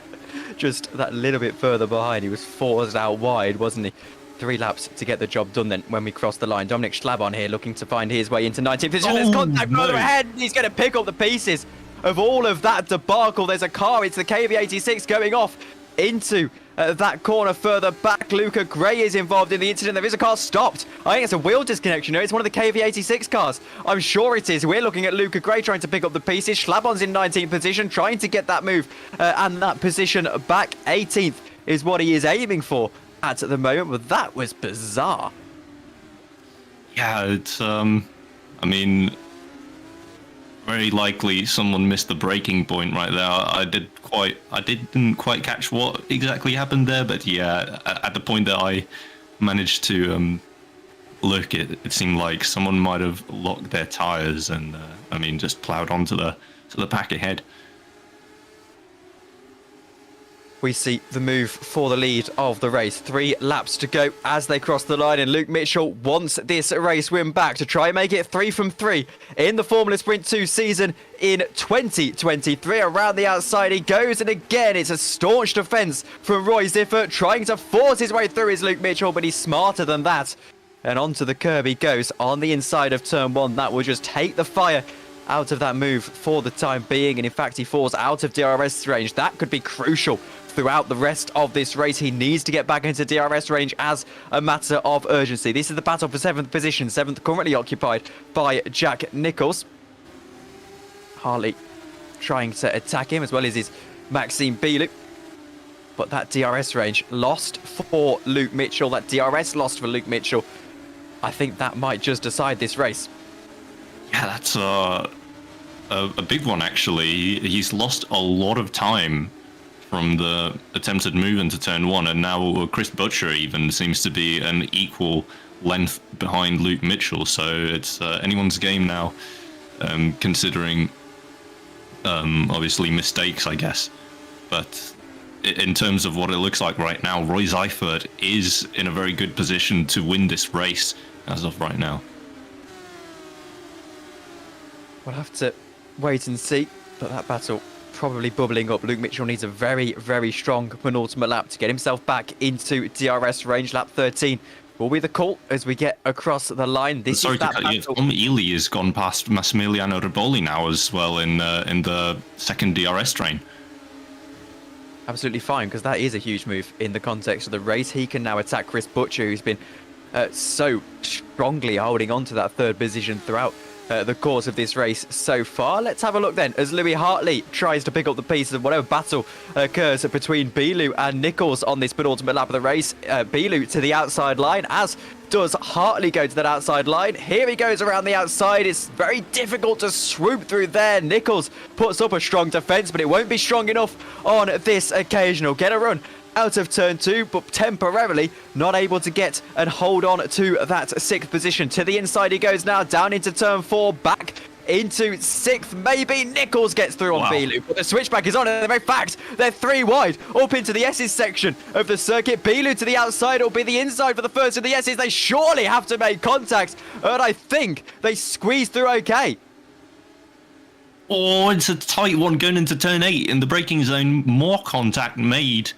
just that little bit further behind. He was forced out wide, wasn't he? 3 laps to get the job done then when we cross the line. Dominic Schlabon here looking to find his way into 19th position. There's contact further ahead. He's going to pick up the pieces of all of that debacle. There's a car. It's the KV86 going off into that corner further back. Luca Gray is involved in the incident. There is a car stopped. I think it's a wheel disconnection. No, it's one of the KV86 cars. I'm sure it is. We're looking at Luca Gray trying to pick up the pieces. Schlabon's in 19th position, trying to get that move and that position back. 18th is what he is aiming for at the moment, but that was bizarre. Yeah, it's I mean, very likely someone missed the breaking point right there. I didn't quite catch what exactly happened there, but yeah, at the point that I managed to look, it seemed like someone might have locked their tires and I mean just plowed onto the pack ahead. We see the move for the lead of the race. 3 laps to go as they cross the line, and Luke Mitchell wants this race win back to try and make it 3 from 3 in the Formula Sprint 2 season in 2023. Around the outside he goes, and again it's a staunch defence from Roy Seifert, trying to force his way through his Luke Mitchell, but he's smarter than that. And onto the curb he goes on the inside of turn 1. That will just take the fire out of that move for the time being, and in fact he falls out of DRS range. That could be crucial throughout the rest of this race. He needs to get back into DRS range as a matter of urgency. This is the battle for 7th position. 7th currently occupied by Jack Nichols. Harley trying to attack him, as well as his Maxime Bilou. But that DRS range lost for Luke Mitchell. That DRS lost for Luke Mitchell. I think that might just decide this race. Yeah, that's a big one, actually. He's lost a lot of time from the attempted move into turn 1, and now Chris Butcher even seems to be an equal length behind Luke Mitchell, so it's anyone's game now, considering obviously mistakes, I guess. But in terms of what it looks like right now, Roy Seifert is in a very good position to win this race as of right now. We'll have to wait and see, but that battle probably bubbling up. Luke Mitchell needs a very, very strong penultimate lap to get himself back into DRS range. Lap 13 will be the call as we get across the line. This is that battle. Tom Ely has gone past Massimiliano Riboli now as well in the second DRS train. Absolutely fine, because that is a huge move in the context of the race. He can now attack Chris Butcher, who's been so strongly holding on to that 3rd position throughout the course of this race so far. Let's have a look then as Louis Hartley tries to pick up the pieces of whatever battle occurs between Bilu and Nichols on this penultimate lap of the race. Bilu to the outside line, as does Hartley go to that outside line. Here he goes around the outside. It's very difficult to swoop through there. Nichols puts up a strong defence, but it won't be strong enough on this occasion. He'll get a run out of turn 2, but temporarily not able to get and hold on to that 6th position. To the inside he goes now, down into turn 4, back into 6th. Maybe Nichols gets through on Bilu, but the switchback is on, and in very fact, they're 3 wide up into the S's section of the circuit. Bilu to the outside, will be the inside for the first of the S's. They surely have to make contact, and I think they squeeze through okay. Oh, it's a tight one going into turn 8 in the braking zone. More contact made.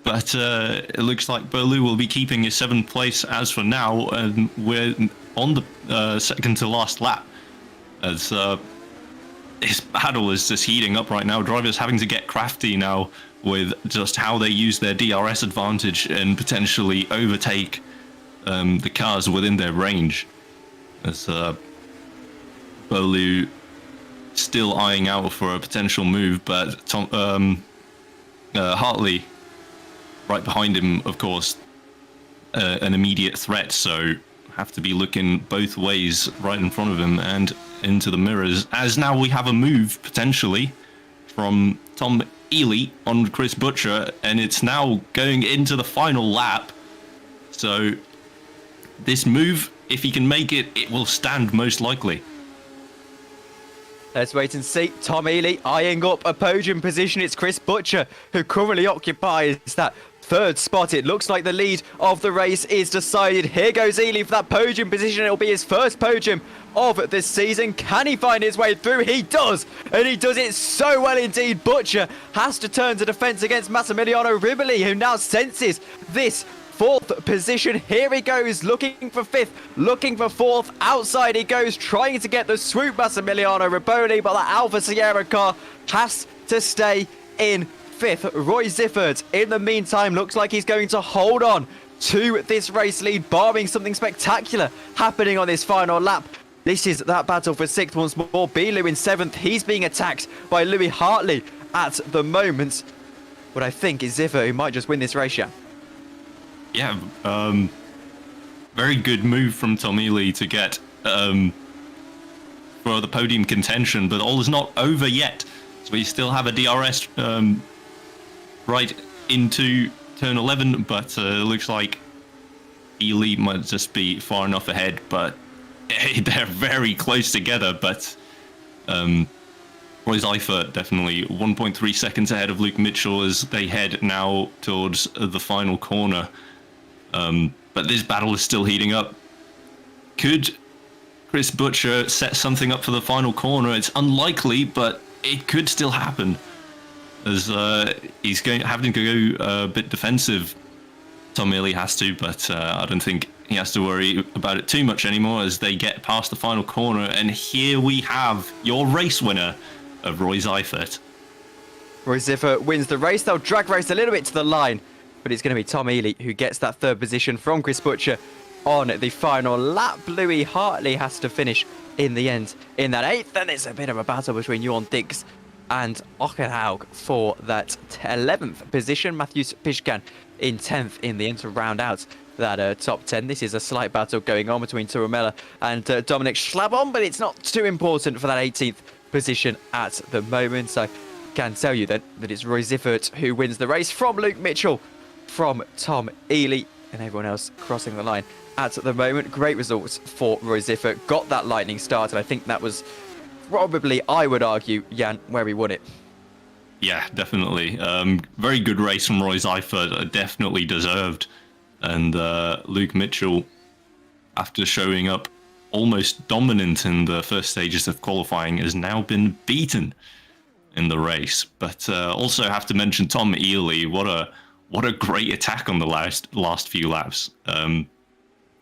But it looks like Bilu will be keeping his 7th place as for now, and we're on the second to last lap. As this battle is just heating up right now. Drivers having to get crafty now with just how they use their DRS advantage and potentially overtake the cars within their range. As Bilu still eyeing out for a potential move, but Hartley right behind him, of course, an immediate threat, so have to be looking both ways right in front of him and into the mirrors, as now we have a move potentially from Tom Ely on Chris Butcher, and it's now going into the final lap. So this move, if he can make it, it will stand most likely. Let's wait and see. Tom Ely eyeing up a podium position. It's Chris Butcher who currently occupies that 3rd spot. It looks like the lead of the race is decided. Here goes Ely for that podium position. It'll be his first podium of this season. Can he find his way through? He does, and he does it so well indeed. Butcher has to turn to defence against Massimiliano Riboli, who now senses this 4th position. Here he goes, looking for 5th, looking for 4th. Outside he goes, trying to get the swoop Massimiliano Riboli, but that Alfa Sierra car has to stay in 5th. Roy Ziffert, in the meantime, looks like he's going to hold on to this race lead, barring something spectacular happening on this final lap. This is that battle for 6th once more. Bilu in 7th. He's being attacked by Louis Hartley at the moment. What I think is Ziffert who might just win this race, yeah. Yeah, very good move from Tom Ely to get for the podium contention, but all is not over yet. So we still have a DRS right into turn 11, but it looks like Ely might just be far enough ahead, but they're very close together. But Roy Seifert definitely 1.3 seconds ahead of Luke Mitchell as they head now towards the final corner. But this battle is still heating up. Could Chris Butcher set something up for the final corner? It's unlikely, but it could still happen, as he's having to go a bit defensive. Tom Ely has to, but I don't think he has to worry about it too much anymore as they get past the final corner. And here we have your race winner of Roy Seifert. Roy Ziffert wins the race. They'll drag race a little bit to the line, but it's going to be Tom Ely who gets that 3rd position from Chris Butcher on the final lap. Louis Hartley has to finish in the end in that 8th, and it's a bit of a battle between Johan Dix and Ockenhaug for that 11th position. Matthews Pishkan in 10th in the end to round out that top 10. This is a slight battle going on between Turumela and Dominic Schlabon, but it's not too important for that 18th position at the moment. So I can tell you then that it's Roy Ziffert who wins the race from Luke Mitchell, from Tom Ely, and everyone else crossing the line at the moment. Great results for Roy Ziffert. Got that lightning start, and I think that was probably, I would argue, Jan, where he won it. Yeah, definitely. Very good race from Roy Seifert. Definitely deserved. And Luke Mitchell, after showing up almost dominant in the first stages of qualifying, has now been beaten in the race. But also have to mention Tom Ely. What a great attack on the last few laps.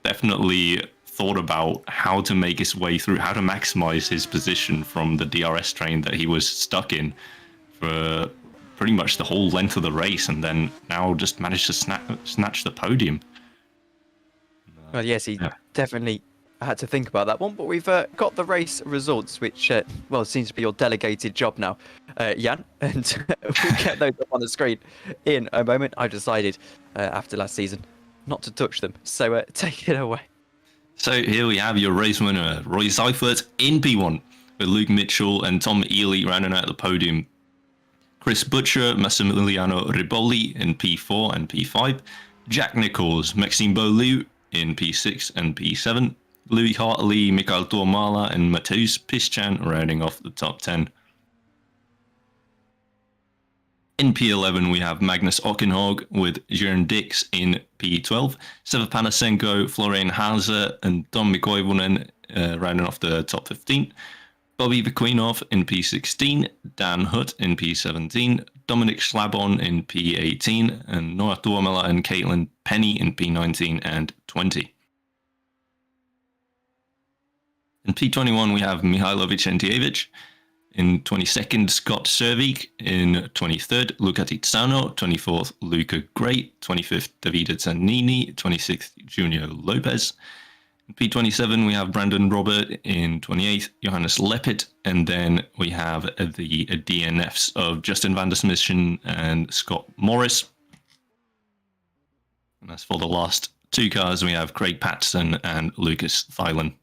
Definitely thought about how to make his way through, how to maximize his position from the DRS train that he was stuck in for pretty much the whole length of the race, and then now just managed to snatch the podium. Well, yes, he definitely I had to think about that one, but we've got the race results, which, well, seems to be your delegated job now, Jan, and we'll get those up on the screen in a moment. I've decided, after last season, not to touch them, so take it away. So here we have your race winner, Roy Seifert in P1, with Luke Mitchell and Tom Ely rounding out the podium. Chris Butcher, Massimiliano Riboli in P4 and P5. Jack Nichols, Maxime Beaulieu in P6 and P7. Louis Hartley, Mikael Tormala and Mateusz Pischan rounding off the top 10. In P11, we have Magnus Ockenhog with Jörn Dix in P12. Seva Panasenko, Florian Haase and Tom Koivunen rounding off the top 15. Bobby Vaquinov in P16, Dan Hutt in P17, Dominic Schlabon in P18, and Noah Tuomela and Caitlin Penny in P19 and 20. In P21, we have Mihailo Vicentievich. In 22nd, Scott Servik. In 23rd, Luca Tizzano. 24th, Luca Gray. 25th, Davide Zanini. 26th, Junior Lopez. In P27, we have Brandon Robert. In 28th, Johannes Leppert. And then we have the DNFs of Justin van der Smissen and Scott Morris. And as for the last two cars, we have Craig Patterson and Lucas Thielen.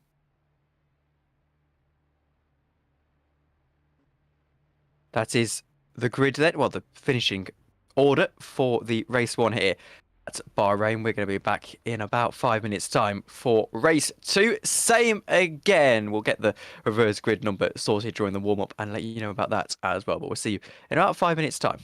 That is the grid then, well, the finishing order for the race 1 here at Bahrain. We're going to be back in about 5 minutes' time for race 2. Same again. We'll get the reverse grid number sorted during the warm-up and let you know about that as well. But we'll see you in about 5 minutes' time.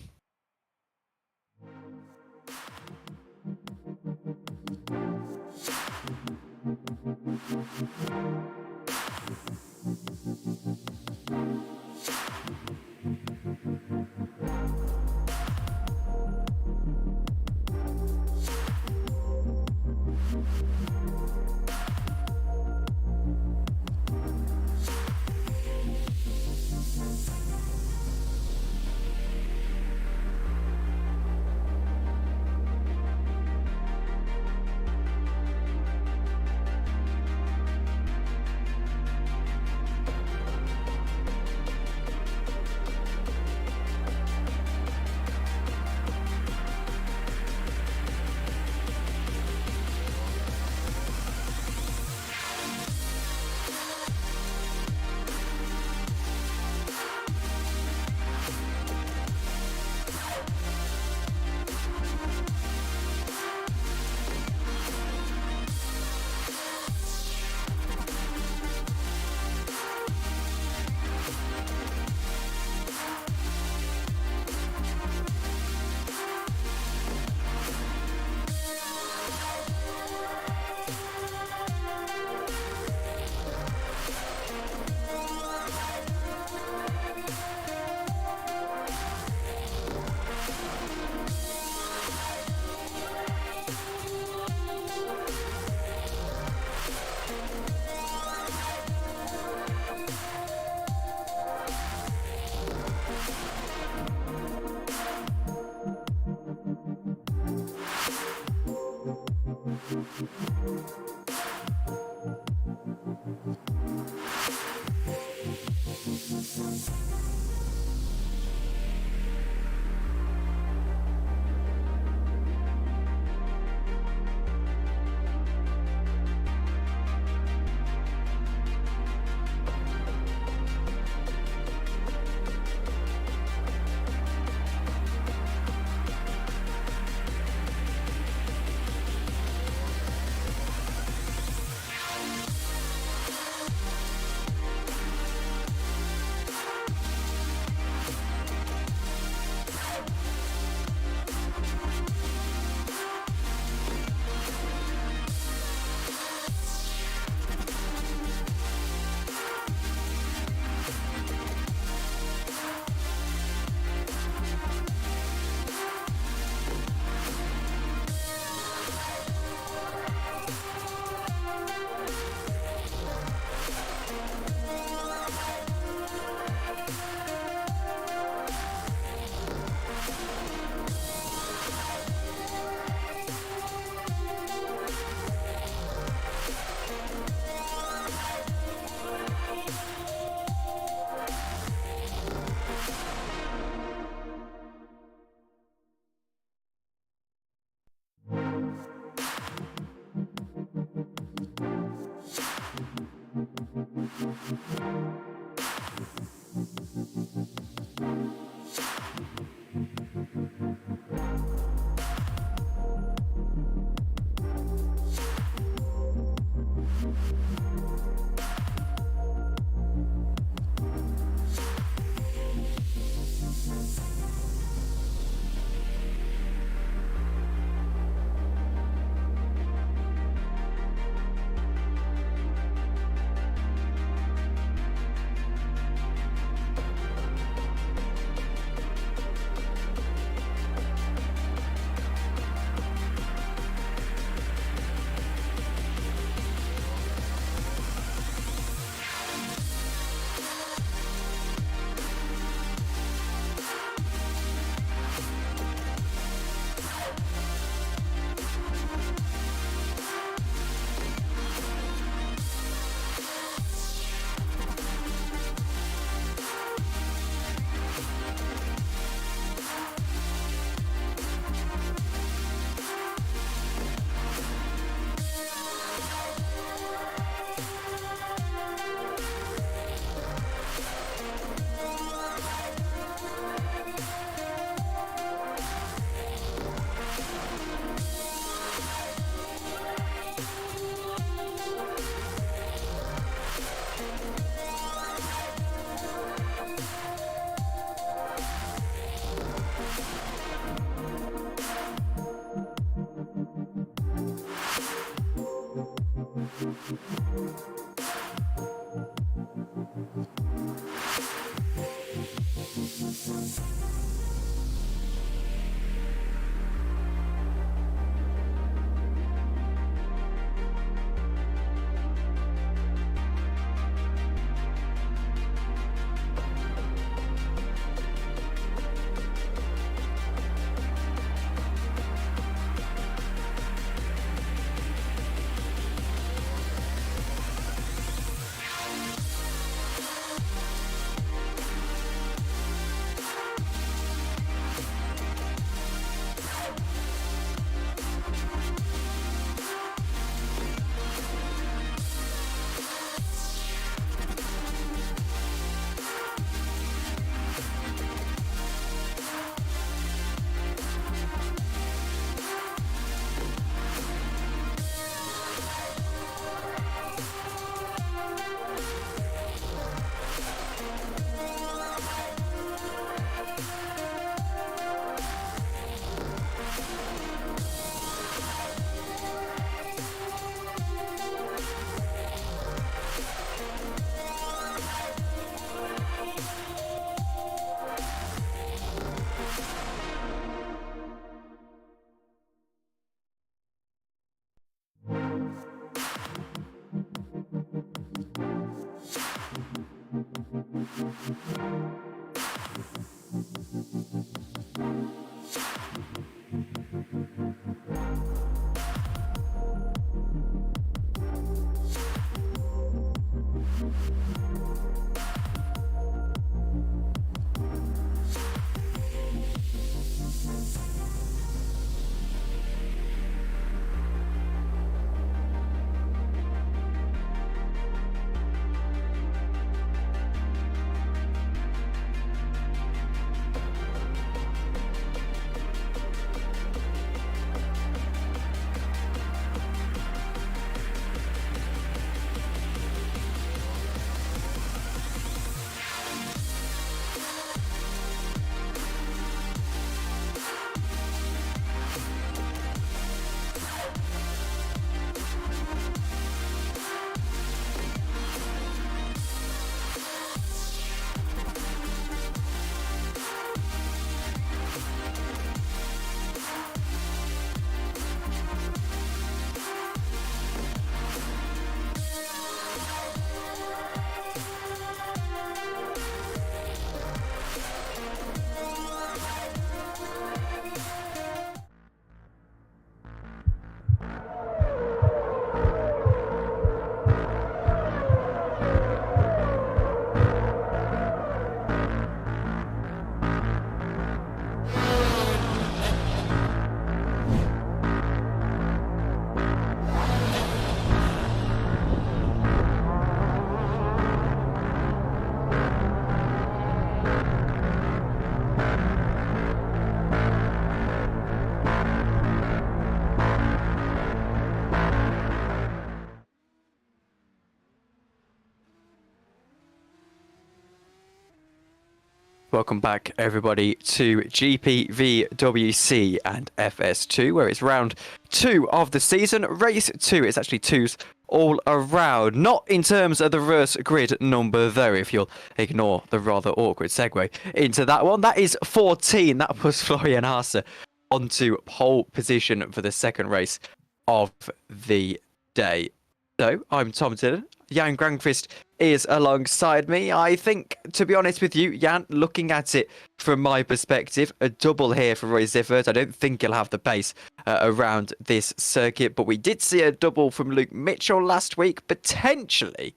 Welcome back, everybody, to GPVWC and FS2, where it's round 2 of the season. Race 2, it's actually 2s all around. Not in terms of the reverse grid number, though, if you'll ignore the rather awkward segue into that one. That is 14. That puts Florian Haase onto pole position for the second race of the day. So, I'm Tom Dillon. Jan Granqvist is alongside me. I think, to be honest with you, Jan, looking at it from my perspective, a double here for Roy Ziffert. I don't think he'll have the pace around this circuit, but we did see a double from Luke Mitchell last week. Potentially,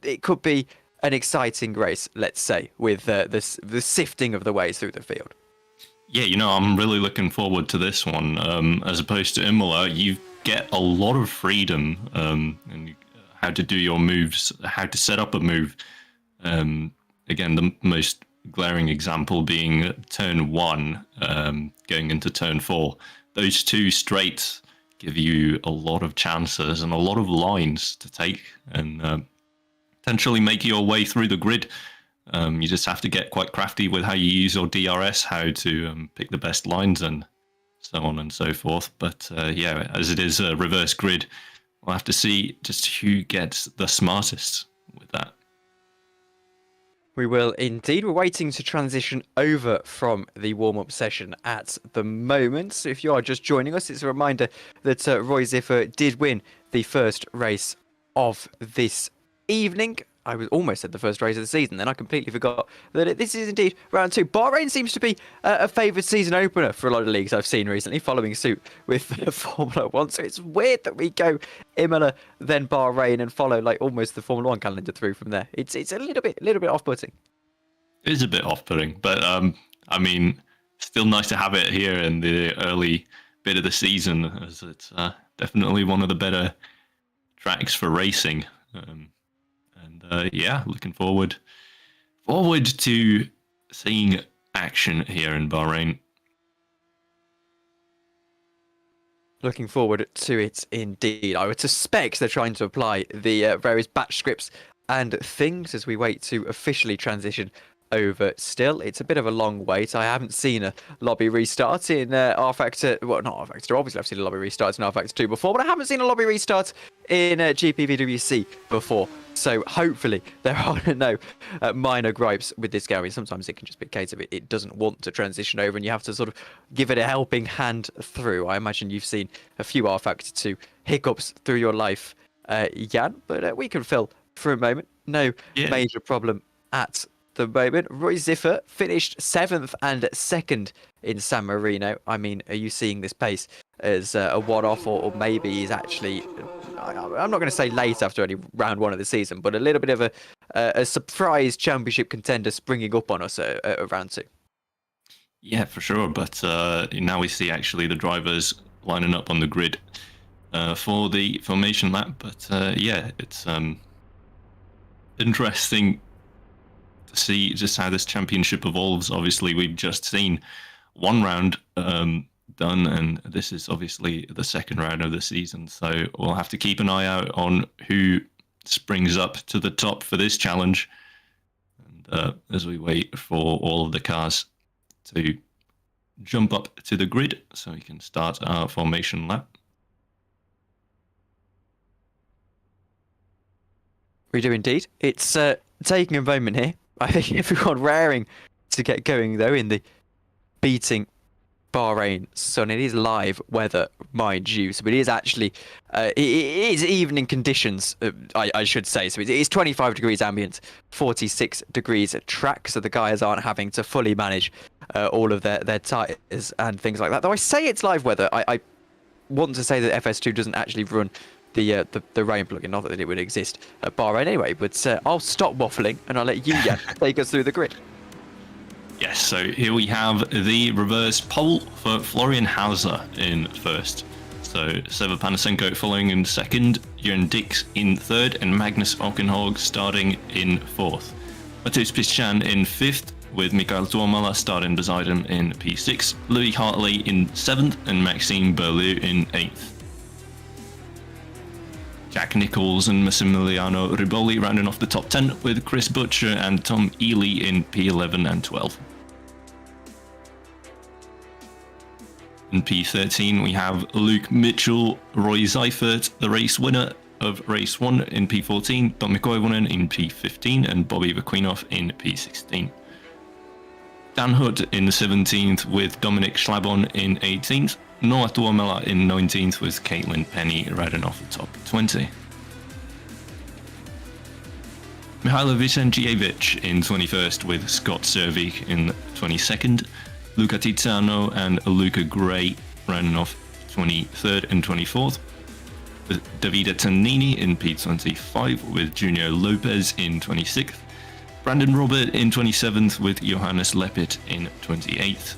it could be an exciting race, let's say, with the sifting of the ways through the field. Yeah, I'm really looking forward to this one. As opposed to Imola, you get a lot of freedom and how to do your moves, how to set up a move. Again, the most glaring example being turn 1, going into turn 4. Those two straights give you a lot of chances and a lot of lines to take and potentially make your way through the grid. You just have to get quite crafty with how you use your DRS, how to pick the best lines and so on and so forth. But yeah, as it is a reverse grid, we'll have to see just who gets the smartest with that. We will indeed. We're waiting to transition over from the warm-up session at the moment. So if you are just joining us, it's a reminder that Roy Ziffert did win the first race of this evening. I was almost at the first race of the season, then I completely forgot that this is indeed round 2. Bahrain seems to be a favoured season opener for a lot of leagues I've seen recently, following suit with Formula 1. So it's weird that we go Imola, then Bahrain, and follow like almost the Formula 1 calendar through from there. It's a little bit off-putting. It is a bit off-putting, but I mean, still nice to have it here in the early bit of the season, as it's definitely one of the better tracks for racing. Yeah, looking forward to seeing action here in Bahrain. Looking forward to it indeed. I would suspect they're trying to apply the various batch scripts and things as we wait to officially transition over still. It's a bit of a long wait. I haven't seen a lobby restart in R-Factor. Well, not R-Factor. Obviously, I've seen a lobby restart in R-Factor 2 before, but I haven't seen a lobby restart in GPVWC before. So hopefully there are no minor gripes with this game. I mean, sometimes it can just be a case of it doesn't want to transition over and you have to sort of give it a helping hand through. I imagine you've seen a few R-Factor 2 hiccups through your life, Jan, but we can fill for a moment. No major problem at the moment. Roy Ziffer finished 7th and 2nd in San Marino. I mean, are you seeing this pace as a one-off, or maybe he's actually, I'm not going to say late after only round 1 of the season, but a little bit of a surprise championship contender springing up on us at round 2? Yeah, for sure. But now we see actually the drivers lining up on the grid for the formation lap. But yeah, it's interesting to see just how this championship evolves. Obviously, we've just seen one round done, and this is obviously the second round of the season. So we'll have to keep an eye out on who springs up to the top for this challenge. And as we wait for all of the cars to jump up to the grid so we can start our formation lap. We do indeed. It's taking a moment here. I think everyone raring to get going, though, in the beating Bahrain sun. It is live weather, mind you, so it is actually it is evening conditions, I should say. So it is 25 degrees ambient, 46 degrees track, so the guys aren't having to fully manage all of their tyres and things like that. Though I say it's live weather, I want to say that FS2 doesn't actually run the rain plugin, not that it would exist at Bahrain anyway. But I'll stop waffling and I'll let you, Jan, take us through the grid. Yes, so here we have the reverse pole for Florian Hauser in first. So Sever Panasenko following in second, Jörn Dix in third, and Magnus Aukenhog starting in fourth. Mateusz Piszczan in fifth, with Mikael Tuomala starting beside him in P6, Louis Hartley in seventh, and Maxime Berlieu in eighth. Jack Nichols and Massimiliano Riboli rounding off the top 10, with Chris Butcher and Tom Ely in P11 and 12. In P13 we have Luke Mitchell, Roy Seifert, the race winner of race 1 in P14, Tommi Koivunen in P15, and Bobby Vaquinoff in P16. Dan Hood in 17th with Dominic Schlabon in 18th, Noah Tuomela in 19th with Caitlin Penny riding off the top 20. Mihailo Vicentievich in 21st with Scott Servik in 22nd, Luca Tiziano and Luca Gray running off 23rd and 24th, with Davide Tannini in P25 with Junior Lopez in 26th, Brandon Robert in 27th with Johannes Lepit in 28th.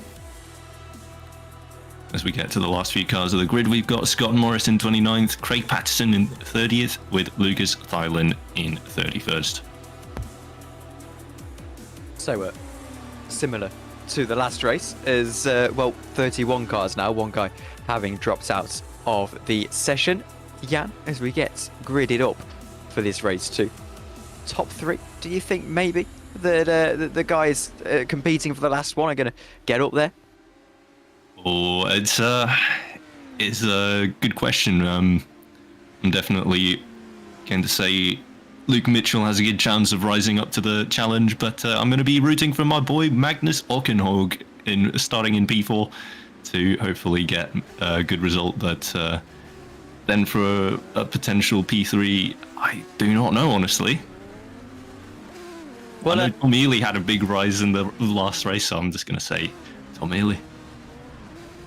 As we get to the last few cars of the grid, we've got Scott Morris in 29th, Craig Patterson in 30th, with Lucas Thailand in 31st. So, similar to the last race, as, well, 31 cars now, one guy having dropped out of the session. Jan, as we get gridded up for this race too, top 3, do you think maybe that the guys competing for the last one are going to get up there? Oh, it's a good question. I'm definitely going to say Luke Mitchell has a good chance of rising up to the challenge, but I'm going to be rooting for my boy Magnus Aukenhog starting in P4 to hopefully get a good result. But then for a potential P3, I do not know, honestly. Well, I know Tom Ely had a big rise in the last race, so I'm just going to say Tom Ely.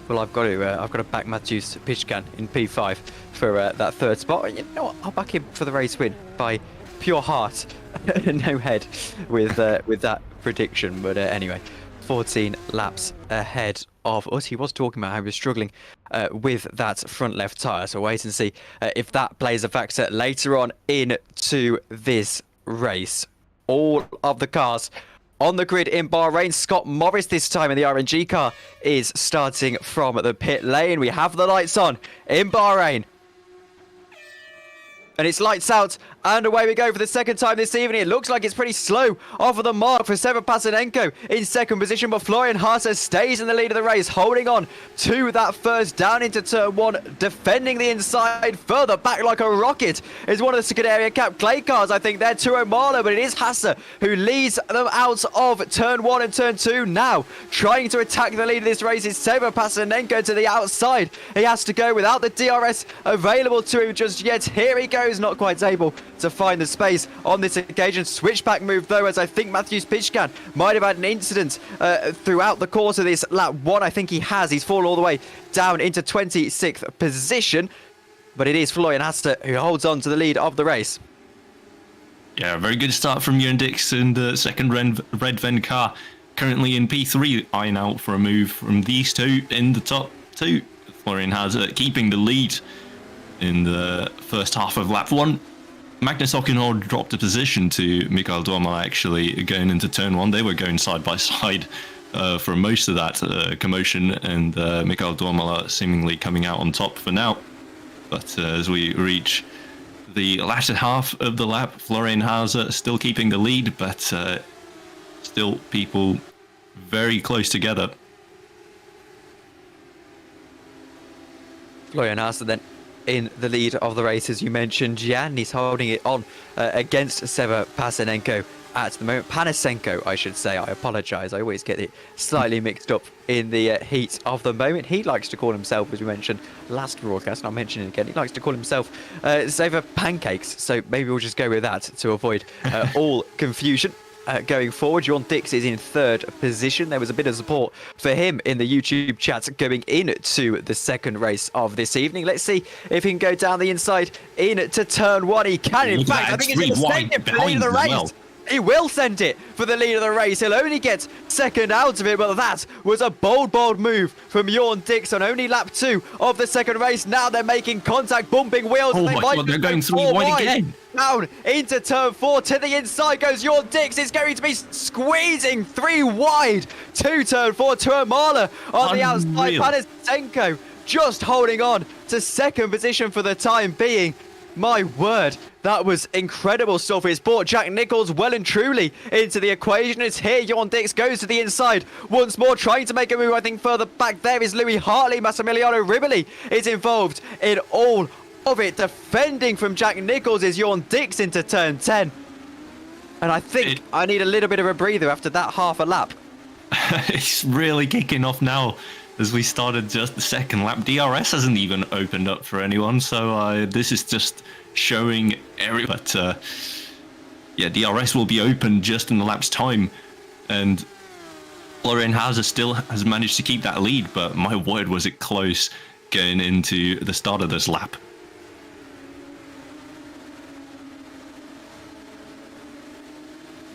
Well, I've got to back Mateusz Piszczan in P5 for that third spot. And you know what? I'll back him for the race win by pure heart, no head with that prediction. But anyway, 14 laps ahead of us. He was talking about how he was struggling with that front left tyre. So wait and see if that plays a factor later on into this race. All of the cars on the grid in Bahrain. Scott Morris this time in the RNG car is starting from the pit lane. We have the lights on in Bahrain. And it's lights out, and away we go for the second time this evening. It looks like it's pretty slow off of the mark for Sever Pasanenko in second position, but Florian Hauser stays in the lead of the race, holding on to that first down into turn 1, defending the inside further back like a rocket is one of the Scuderia Cap Clay cars, I think. They're Turo Marlow, but it is Hauser who leads them out of turn 1 and turn 2 now. Trying to attack the lead of this race is Sever Pasanenko to the outside. He has to go without the DRS available to him just yet. Here he goes, not quite able to find the space on this occasion. Switchback move though, as I think Matthews Pitchcan might have had an incident throughout the course of this lap 1. I think he has. He's fallen all the way down into 26th position. But it is Florian Hasse who holds on to the lead of the race. Yeah, very good start from Jan Dix and the second Red Ven car. Currently in P3, eyeing out for a move from these two in the top two. Florian Hasse keeping the lead in the first half of lap 1. Magnus Ockenhord dropped a position to Mikael Dormal actually going into turn 1. They were going side by side for most of that commotion, and Mikael Dormal seemingly coming out on top for now. But as we reach the latter half of the lap, Florian Hasse still keeping the lead, but still people very close together. Florian Hasse then in the lead of the race, as you mentioned, Jan. He's holding it on against Seva Pasenenko at the moment. Panasenko, I should say. I apologise. I always get it slightly mixed up in the heat of the moment. He likes to call himself, as we mentioned last broadcast, and I'll mention it again, he likes to call himself Seva Pancakes. So maybe we'll just go with that to avoid all confusion. Going forward, Jan Dix is in 3rd position. There was a bit of support for him in the YouTube chat going into the second race of this evening. Let's see if he can go down the inside into turn 1. He can, in fact. I think he's going to send it for the lead of the race. Well. He will send it for the lead of the race. He'll only get second out of it, but that was a bold move from Jan Dix on only lap 2 of the second race. Now they're making contact, bumping wheels. Oh my God, they're going 3 wide again. Down into turn 4, to the inside goes Jan Dix. It's going to be squeezing 3 wide to turn 4. Tuamala on the outside. Panasenko just holding on to second position for the time being. My word, that was incredible stuff. It's brought Jack Nicholls well and truly into the equation. It's here, Jan Dix goes to the inside once more, trying to make a move. I think further back there is Louis Hartley. Massimiliano Riboli is involved in all of it. Defending from Jack Nicholls is Jan Dix into turn 10. And I think I need a little bit of a breather after that half a lap. It's really kicking off now. As we started just the second lap, DRS hasn't even opened up for anyone, so this is just showing but yeah, DRS will be open just in the lap's time, and Florian Hasse still has managed to keep that lead, but my word, was it close going into the start of this lap.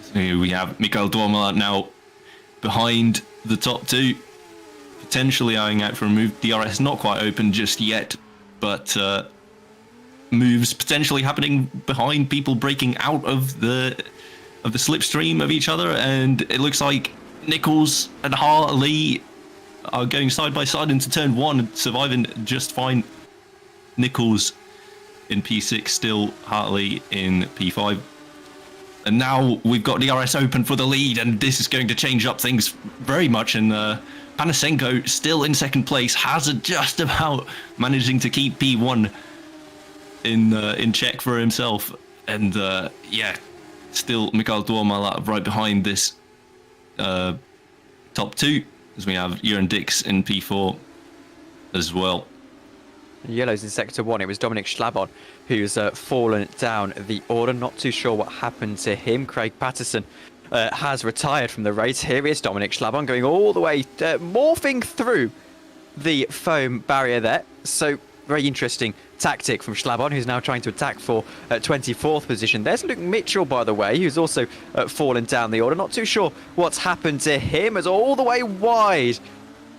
So we have Mikael Dormal now behind the top 2. Potentially eyeing out for a move. DRS not quite open just yet, but moves potentially happening behind, people breaking out of the slipstream of each other, and it looks like Nicholls and Hartley are going side by side into turn 1 and surviving just fine. Nicholls in P6 still, Hartley in P5. And now we've got DRS open for the lead, and this is going to change up things very much. And Panasenko still in second place, has just about managing to keep P1 in check for himself. And yeah, still Mikael Dormal right behind this top 2, as we have Jan Dix in P4 as well. Yellows in sector 1. It was Dominic Schlabon who's fallen down the order. Not too sure what happened to him. Craig Patterson has retired from the race. Here is Dominic Schlabon going all the way, morphing through the foam barrier there. So very interesting tactic from Schlabon, who's now trying to attack for 24th position. There's Luke Mitchell, by the way, who's also fallen down the order. Not too sure what's happened to him, as all the way wide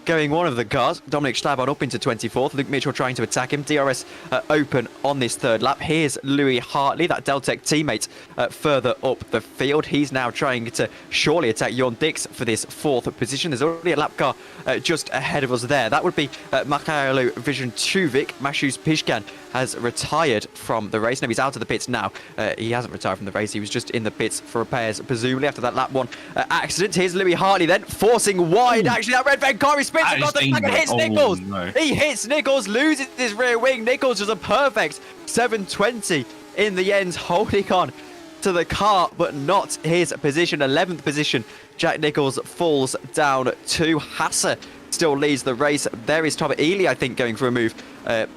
going one of the cars. Dominic Schlabon up into 24th. Luke Mitchell trying to attack him. DRS open on this third lap. Here's Louis Hartley, that Deltec teammate, further up the field. He's now trying to surely attack Jan Dix for this 4th position. There's already a lap car just ahead of us there. That would be Mikhailo Vizentuvic. Mashus Pishkan has retired from the race. No, he's out of the pits now. He hasn't retired from the race. He was just in the pits for repairs, presumably, after that lap 1 accident. Here's Louis Hartley then, forcing wide. Actually, that Red Van car is spins across the back and hits Nicholls. No. He hits Nicholls, loses his rear wing. Nicholls was a perfect 720 in the end, holding on to the car, but not his position. 11th position, Jack Nicholls falls down to Hasse. Still leads the race. There is Tom Ely, I think, going for a move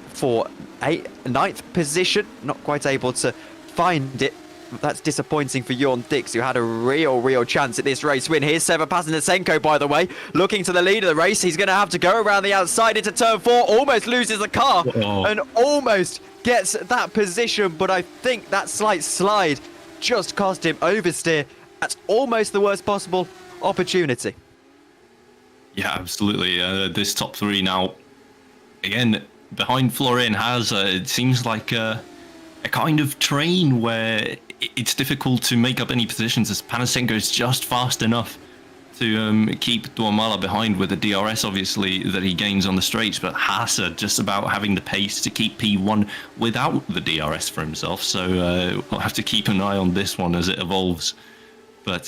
for 9th position. Not quite able to find it. That's disappointing for Jorn Dix, who had a real chance at this race win. Here's Seba Pasanasenko, by the way, looking to the lead of the race. He's going to have to go around the outside into turn 4, almost loses the car and almost gets that position. But I think that slight slide just cost him oversteer. That's almost the worst possible opportunity. Yeah, absolutely. This top 3 now, again, behind Florian has, it seems like a kind of train where it's difficult to make up any positions, as Panasenko is just fast enough to keep Duamala behind with the DRS, obviously, that he gains on the straights, but Haase just about having the pace to keep P1 without the DRS for himself, so we'll have to keep an eye on this one as it evolves. But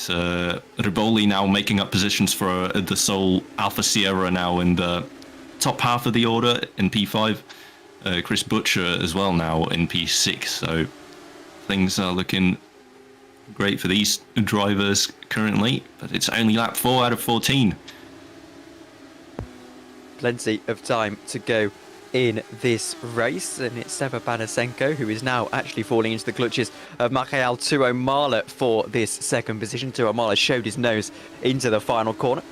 Riboli now making up positions for the sole Alpha Sierra now in the top half of the order in P5. Chris Butcher as well now in P6, so things are looking great for these drivers currently, but it's only lap 4 out of 14. Plenty of time to go in this race, and it's Seba Panasenko who is now actually falling into the clutches of Michael Tuomala for this second position. Tuomala showed his nose into the final corner.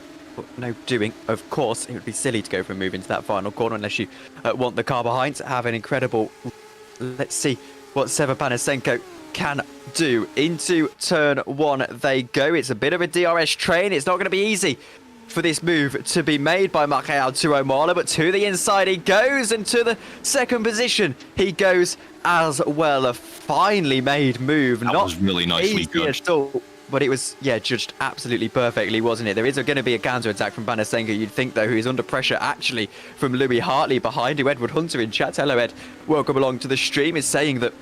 No doing, of course. It would be silly to go for a move into that final corner unless you want the car behind to have an incredible... Let's see what Seba Panasenko can do. Into turn 1 they go. It's a bit of a DRS train. It's not going to be easy for this move to be made by Michael Tuomala, but to the inside he goes, and to the second position he goes as well. A finely made move. That was really nicely judged. But it was, yeah, judged absolutely perfectly, wasn't it? There is going to be a counter-attack from Panasenko, you'd think, though, who is under pressure, actually, from Louis Hartley behind, who Edward Hunter in chat. Hello, Ed. Welcome along to the stream. Is saying that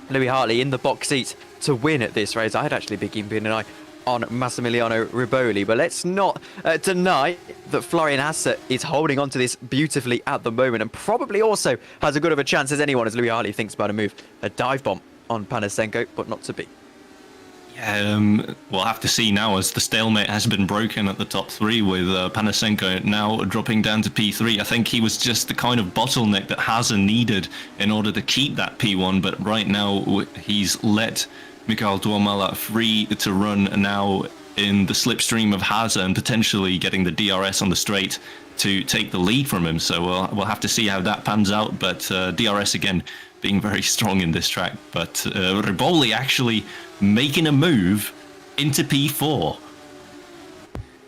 Louis Hartley in the box seat to win at this race. I'd actually be keeping an eye on Massimiliano Riboli, but let's not deny that Florian Haase is holding on to this beautifully at the moment, and probably also has as good of a chance as anyone as Louis Hartley thinks about a move. A dive bomb on Panasenko, but not to be. We'll have to see now, as the stalemate has been broken at the top 3 with Panasenko now dropping down to P3. I think he was just the kind of bottleneck that Haase needed in order to keep that P1, but right now he's let Michael Tuomala free to run now in the slipstream of Haase and potentially getting the DRS on the straight to take the lead from him. So we'll have to see how that pans out, but DRS again being very strong in this track. But Riboli actually making a move into P4.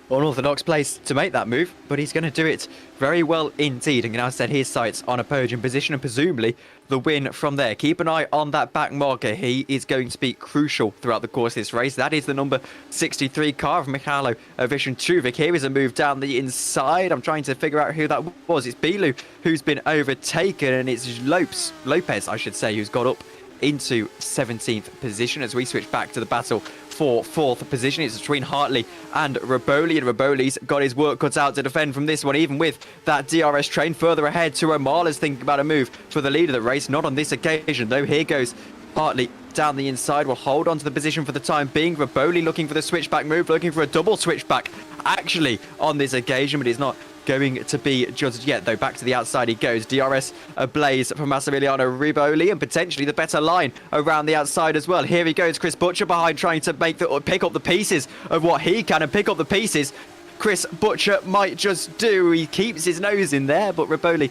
Unorthodox place to make that move, but he's going to do it very well indeed, and can now set his sights on a podium position and presumably the win from there. Keep an eye on that back marker. He is going to be crucial throughout the course of this race. That is the number 63 car of Michalo Vishentuvic. Here is a move down the inside. I'm trying to figure out who that was. It's Bilu who's been overtaken, and it's Lopez, I should say, who's got up into 17th position as we switch back to the battle for 4th position. It's between Hartley and Riboli, and Riboli's got his work cut out to defend from this one, even with that DRS train further ahead. Tuomala's thinking about a move for the lead of the race. Not on this occasion, though. Here goes Hartley down the inside. Will hold on to the position for the time being. Riboli looking for the switchback move, looking for a double switchback actually on this occasion, but he's not going to be judged yet, though. Back to the outside he goes. DRS ablaze from Massimiliano Riboli, and potentially the better line around the outside as well. Here he goes, Chris Butcher behind, trying to pick up the pieces of what he can, and pick up the pieces Chris Butcher might just do. He keeps his nose in there, but Riboli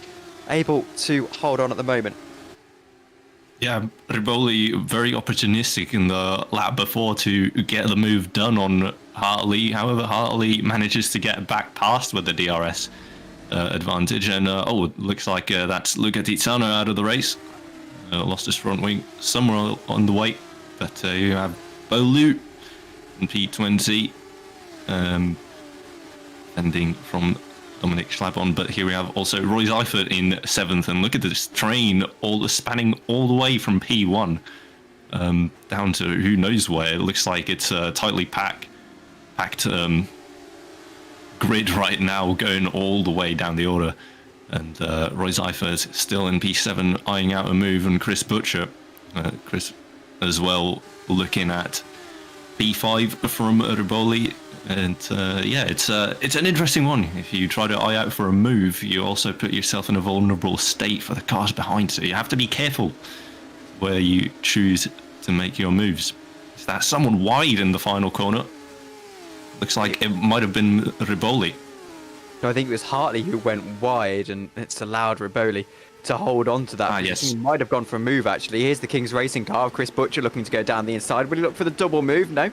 able to hold on at the moment. Yeah, Riboli very opportunistic in the lap before to get the move done on Hartley. However, Hartley manages to get back past with the DRS advantage. And, looks like that's Luca Tizzano out of the race. Lost his front wing somewhere on the way. But you have Bolu in P20. Ending from Dominic Schlabon, but here we have also Roy Seifert in 7th, and look at this train spanning all the way from P1 down to who knows where. It looks like it's a tightly packed grid right now, going all the way down the order, and Roy Seifert still in P7 eyeing out a move, and Chris Butcher, Chris as well looking at P5 from Riboli. And it's an interesting one. If you try to eye out for a move, you also put yourself in a vulnerable state for the cars behind, so you have to be careful where you choose to make your moves. Is that someone wide in the final corner? Looks like it might have been Riboli. No, I think it was Hartley who went wide, and it's allowed Riboli to hold on to that. Yes. He might have gone for a move, actually. Here's the King's Racing car of Chris Butcher looking to go down the inside. Will he look for the double move? No.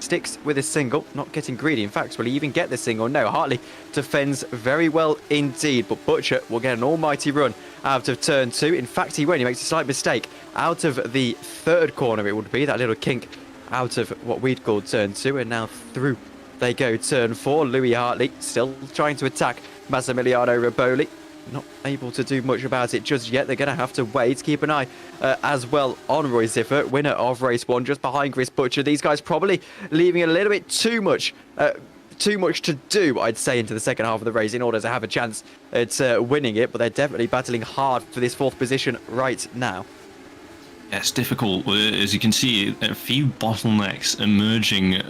Sticks with his single, not getting greedy. In fact, will he even get the single? No. Hartley defends very well indeed, but Butcher will get an almighty run out of turn 2. In fact, he won't. He makes a slight mistake. Out of the third corner, it would be that little kink out of what we'd call turn 2, and now through they go turn 4. Louis Hartley still trying to attack Massimiliano Riboli. Not able to do much about it just yet. They're going to have to wait. Keep an eye as well on Roy Ziffer, winner of race 1, just behind Chris Butcher. These guys probably leaving a little bit too much to do, I'd say, into the second half of the race in order to have a chance at winning it. But they're definitely battling hard for this 4th position right now. Yeah, it's difficult. As you can see, a few bottlenecks emerging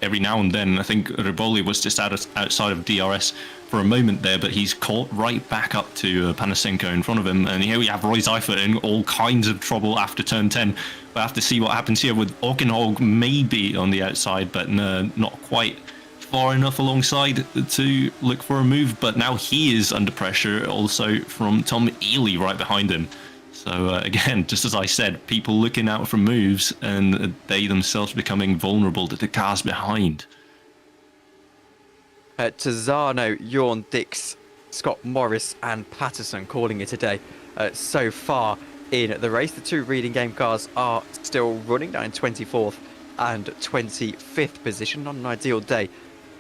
every now and then. I think Riboli was just outside of DRS for a moment there, but he's caught right back up to Panasenko in front of him. And here we have Roy Ziffer in all kinds of trouble after turn 10. We'll have to see what happens here with Aukenhog maybe on the outside, but not quite far enough alongside to look for a move. But now he is under pressure also from Tom Ely right behind him. So again, just as I said, people looking out for moves and they themselves becoming vulnerable to the cars behind. Tazano, Yorn, Dix, Scott Morris and Patterson calling it a day so far in the race. The 2 reading game cars are still running down in 24th and 25th position. Not an ideal day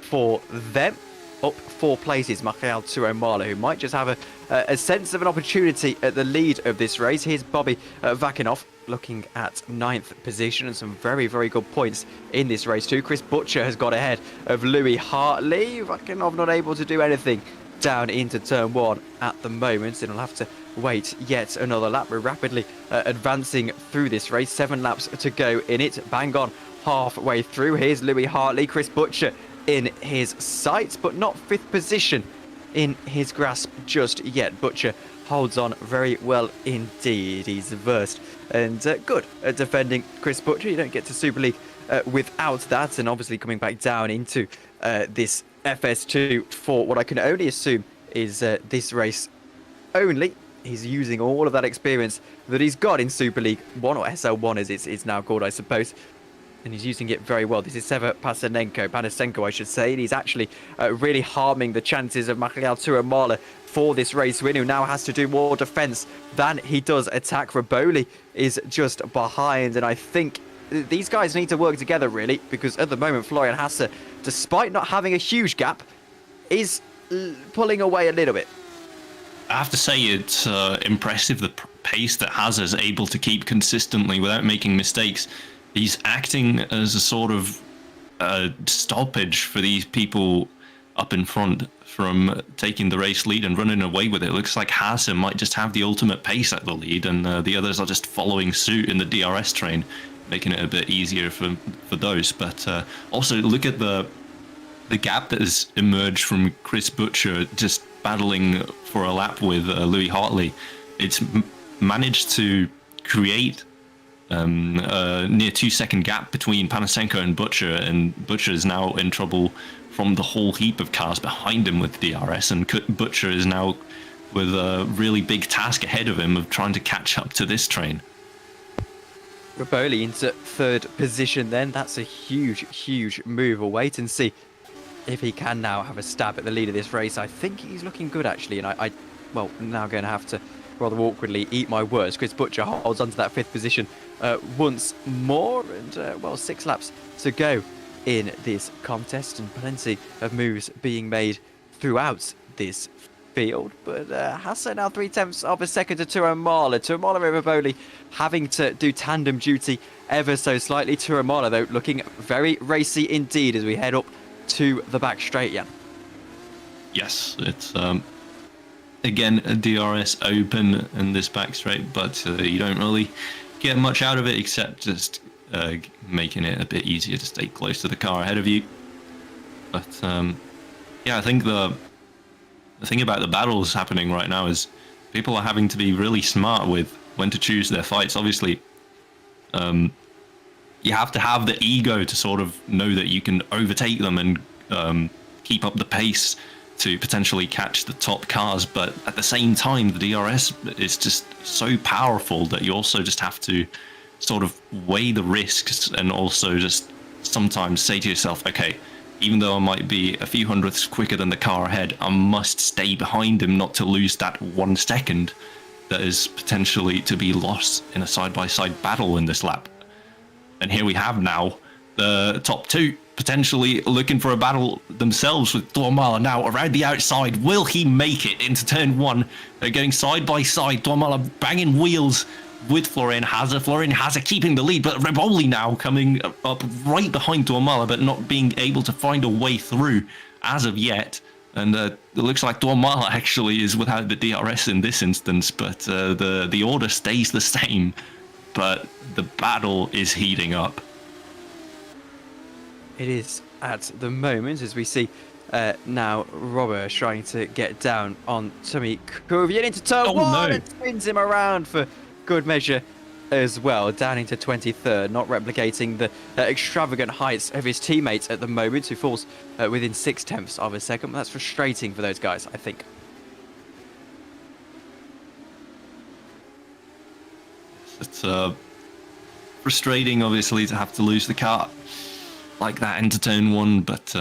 for them. Up 4 places, Michael Tuomala, who might just have a sense of an opportunity at the lead of this race. Here's Bobby Vakinov looking at 9th position and some very, very good points in this race too. Chris Butcher has got ahead of Louis Hartley. Vakinov not able to do anything down into turn 1 at the moment, and he'll have to wait yet another lap. We're rapidly advancing through this race. 7 laps to go in it. Bang on halfway through. Here's Louis Hartley. Chris Butcher in his sights, but not 5th position in his grasp just yet. Butcher holds on very well indeed. He's versed and good at defending Chris Butcher. You don't get to Super League without that, and obviously coming back down into this FS2 for what I can only assume is this race only. He's using all of that experience that he's got in Super League 1, or SL1 as it's now called, I suppose. And he's using it very well. This is Sever Panasenko, I should say. And he's actually really harming the chances of Michael Tuomala for this race win, who now has to do more defence than he does attack. Riboli is just behind. And I think these guys need to work together, really, because at the moment, Florian Hasse, despite not having a huge gap, is pulling away a little bit. I have to say it's impressive the pace that Hasse is able to keep consistently without making mistakes. He's acting as a sort of stoppage for these people up in front from taking the race lead and running away with it. It looks like Hasse might just have the ultimate pace at the lead, and the others are just following suit in the DRS train, making it a bit easier for those. But also look at the gap that has emerged from Chris Butcher just battling for a lap with Louis Hartley. It's managed to create a near 2-second gap between Panasenko and Butcher is now in trouble from the whole heap of cars behind him with DRS, and Butcher is now with a really big task ahead of him of trying to catch up to this train. Riboli into 3rd position then. That's a huge move. We'll wait and see if he can now have a stab at the lead of this race. I think he's looking good, actually, and I well, now going to have to rather awkwardly eat my words. Chris Butcher holds onto that 5th position once more, and well, 6 laps to go in this contest, and plenty of moves being made throughout this field. But Hasse now 0.3 of a second to Tuomala. Tuomala and Riboli having to do tandem duty ever so slightly. Tuomala, though, looking very racy indeed as we head up to the back straight, yeah. Yes, it's again a DRS open in this back straight, but you don't really get much out of it except just making it a bit easier to stay close to the car ahead of you. But yeah, I think the thing about the battles happening right now is people are having to be really smart with when to choose their fights. Obviously, You have to have the ego to sort of know that you can overtake them and keep up the pace to potentially catch the top cars. But at the same time, the DRS is just so powerful that you also just have to sort of weigh the risks and also just sometimes say to yourself, okay, even though I might be a few hundredths quicker than the car ahead, I must stay behind him not to lose that 1 second that is potentially to be lost in a side-by-side battle in this lap. And here we have now the top two potentially looking for a battle themselves with Duhamel now around the outside. Will he make it into turn one? They're going side by side. Duhamel banging wheels with Florian Haase. Florian Haase keeping the lead, but Riboli now coming up right behind Duhamel, but not being able to find a way through as of yet. And it looks like Duhamel actually is without the DRS in this instance, but the order stays the same. But the battle is heating up. It is at the moment, as we see now Robert trying to get down on Tommy Courvier into turn one and spins him around for good measure as well, down into 23rd, not replicating the extravagant heights of his teammates at the moment, who falls within 0.6 of a second. That's frustrating for those guys, I think. It's frustrating, obviously, to have to lose the car like that into turn one, but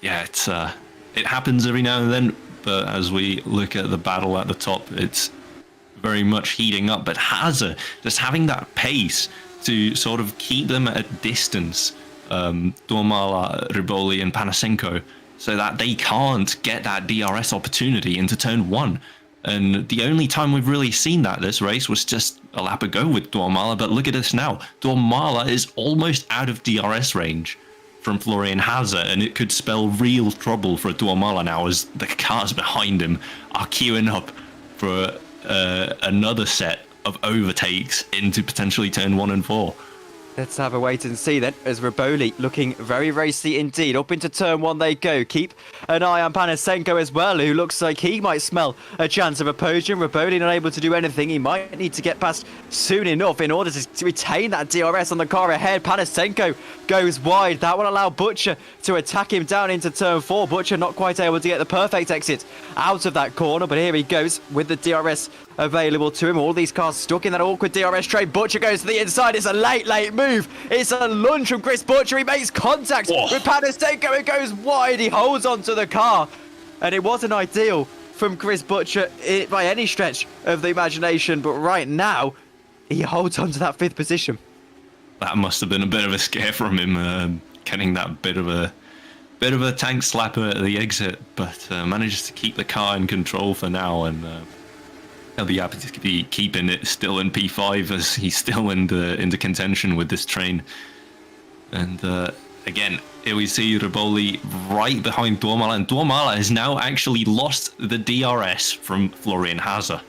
yeah, it happens every now and then. But as we look at the battle at the top, it's very much heating up. But Haase just having that pace to sort of keep them at a distance, Duhamel, Riboli, and Panasenko, so that they can't get that DRS opportunity into turn one. And the only time we've really seen that this race was just a lap ago with Duhamel, but look at this now. Duhamel is almost out of DRS range from Florian Haase, and it could spell real trouble for Duhamel now as the cars behind him are queuing up for another set of overtakes into potentially turn 1 and 4. Let's have a wait and see then, as Riboli looking very racy indeed. Up into turn one they go. Keep an eye on Panasenko as well, who looks like he might smell a chance of a podium. Riboli not able to do anything. He might need to get past soon enough in order to retain that DRS on the car ahead. Panasenko goes wide. That will allow Butcher to attack him down into turn 4. Butcher not quite able to get the perfect exit out of that corner, but here he goes with the DRS available to him. All these cars stuck in that awkward DRS train. Butcher goes to the inside. It's a late move. It's a lunge from Chris Butcher. He makes contact with Panasenko. It goes wide. He holds onto the car. And it wasn't ideal from Chris Butcher by any stretch of the imagination. But right now, he holds onto that 5th position. That must have been a bit of a scare from him, getting that bit of a tank slapper at the exit. But manages to keep the car in control for now. And I'll be happy to be keeping it still in P5 as he's still into contention with this train. And again, here we see Riboli right behind Duhamel, and Duhamel has now actually lost the DRS from Florian Haase.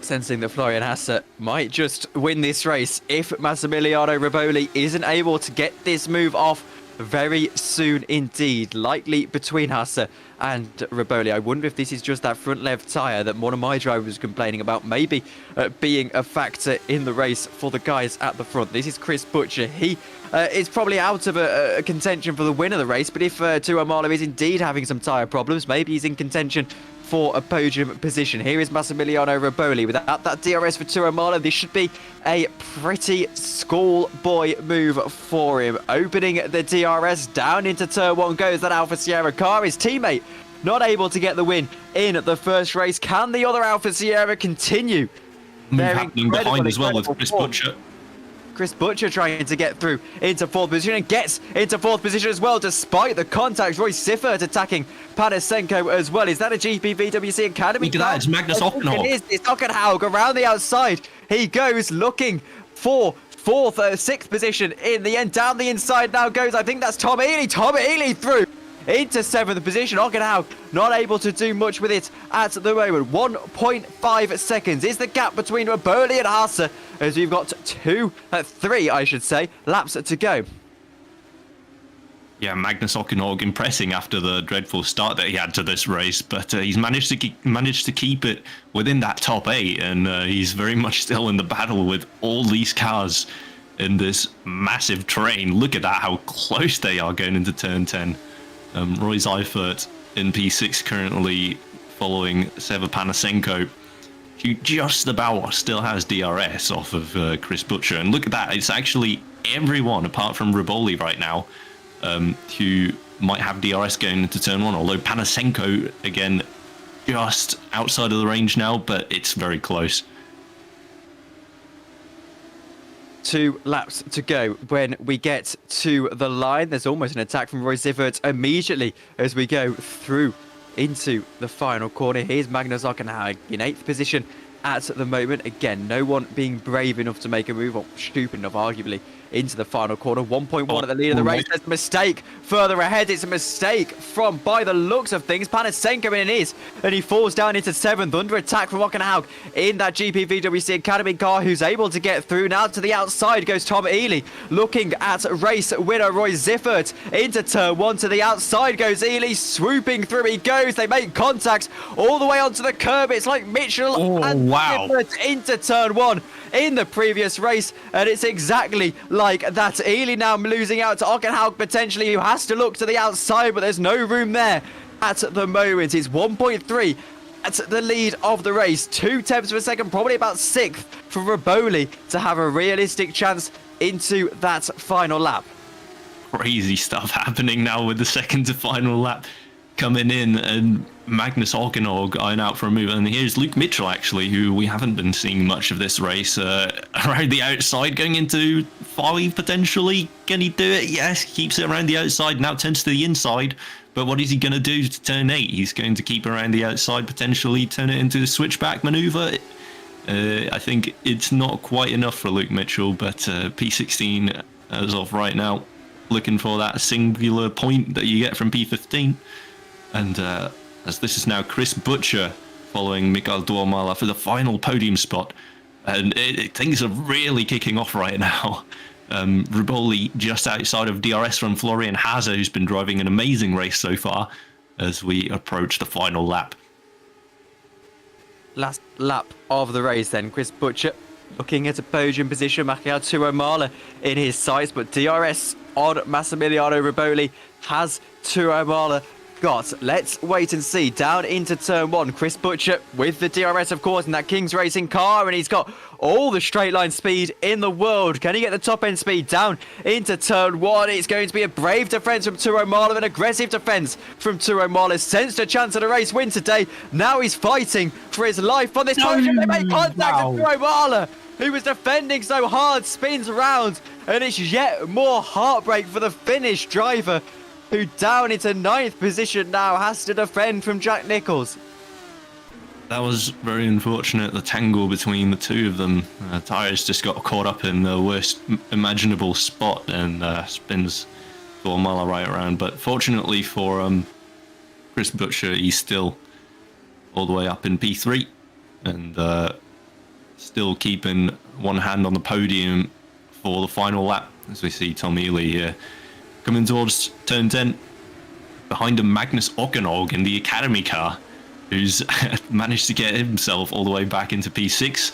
Sensing that Florian Haase might just win this race if Massimiliano Riboli isn't able to get this move off very soon indeed. Likely between Haase and Riboli. I wonder if this is just that front left tyre that one of my drivers was complaining about maybe being a factor in the race for the guys at the front. This is Chris Butcher. He is probably out of a contention for the win of the race, but if Duhamel is indeed having some tyre problems, maybe he's in contention for a podium position. Here is Massimiliano Riboli. Without that DRS for Duhamel, this should be a pretty schoolboy move for him. Opening the DRS, down into turn 1 goes that Alfa Sierra car. His teammate not able to get the win in the first race. Can the other Alfa Sierra continue? Move happening behind as well with Chris Butcher. Chris Butcher trying to get through into 4th position and gets into 4th position as well, despite the contact. Roy Siffert attacking Panasenko as well. Is that a GPVWC Academy? Look at that, it's Magnus Ockenhaug. It is. It's Ockenhaug around the outside. He goes looking for 4th, 6th position in the end. Down the inside now goes, I think that's Tom Ely. Tom Ely through into 7th position. Ockenhaug not able to do much with it at the moment. 1.5 seconds is the gap between Riboli and Haase, as we've got 3 laps to go. Yeah, Magnus Ockenhog impressing after the dreadful start that he had to this race, but he's managed to keep it within that top 8, and he's very much still in the battle with all these cars in this massive terrain. Look at that, how close they are going into turn 10. Roy Seifert in P6 currently following Seva Panasenko, who just about still has DRS off of Chris Butcher. And look at that, it's actually everyone apart from Riboli right now who might have DRS going into turn 1, although Panasenko, again, just outside of the range now, but it's very close. 2 laps to go when we get to the line. There's almost an attack from Roy Zivert immediately as we go through into the final corner. Here's Magnus Ockenhag in 8th position at the moment. Again, no one being brave enough to make a move, or stupid enough, arguably, into the final corner. 1.1 at the lead of the race. There's a mistake further ahead. It's a mistake from, by the looks of things, Panasenko in his, and he falls down into 7th under attack from Ockenhag in that GPVWC Academy car, who's able to get through. Now to the outside goes Tom Ely, looking at race winner Roy Ziffert into turn 1. To the outside goes Ely, swooping through he goes. They make contact all the way onto the curb. It's like Mitchell and Ziffert into turn 1 in the previous race, and it's exactly like that. Ely now losing out to Ockenhag potentially, who has to look to the outside, but there's no room there at the moment. It's 1.3 at the lead of the race, 2 tenths of a second, probably about 6th for Riboli to have a realistic chance into that final lap. Crazy stuff happening now with the second to final lap coming in, and Magnus Ockenhag eyeing out for a move. And here's Luke Mitchell, actually, who we haven't been seeing much of this race. Around the outside, going into 5 potentially. Can he do it? Yes, keeps it around the outside, now turns to the inside. But what is he going to do to turn 8? He's going to keep around the outside, potentially turn it into a switchback maneuver. I think it's not quite enough for Luke Mitchell, but P16 as of right now, looking for that singular point that you get from P15. And as this is now Chris Butcher following Mikael Duomala for the final podium spot. And things are really kicking off right now. Riboli just outside of DRS from Florian Haase, who's been driving an amazing race so far as we approach the final lap. Last lap of the race then, Chris Butcher looking at a podium position. Mikael Duomala in his sights, but DRS on Massimiliano Riboli has Duomala got. Let's wait and see. Down into turn 1, Chris Butcher with the DRS, of course, in that Kings Racing car, and he's got all the straight line speed in the world. Can he get the top end speed down into turn 1? It's going to be a brave defense from Duomala, an aggressive defense from Duomala. Sensed a chance at a race win today. Now he's fighting for his life on this podium. They make contact with Duomala, who was defending so hard, spins around, and it's yet more heartbreak for the Finnish driver, who down into 9th position now has to defend from Jack Nicholls. That was very unfortunate, the tangle between the two of them. Tyres just got caught up in the worst imaginable spot and spins Duomala right around. But fortunately for Chris Butcher, he's still all the way up in P3 and still keeping one hand on the podium for the final lap, as we see Tom Ely here coming towards turn 10. Behind him, Magnus Ockenhag in the Academy car, who's managed to get himself all the way back into P6.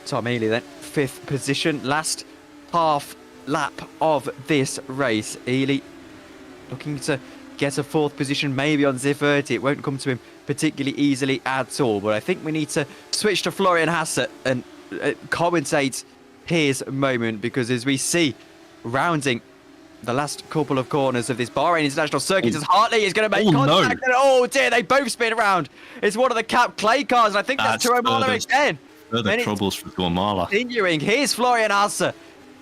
Tom Ely then, 5th position, last half lap of this race. Ely looking to get a 4th position, maybe on Ziffert. It won't come to him particularly easily at all, but I think we need to switch to Florian Hasse and commentate his moment, because as we see rounding the last couple of corners of this Bahrain International Circuit, as Hartley is going to make contact. No. Oh dear, they both spin around. It's one of the Cap Clay cars, and I think that's Duomala again. Further troubles for Duomala. Continuing, here's Florian Hasse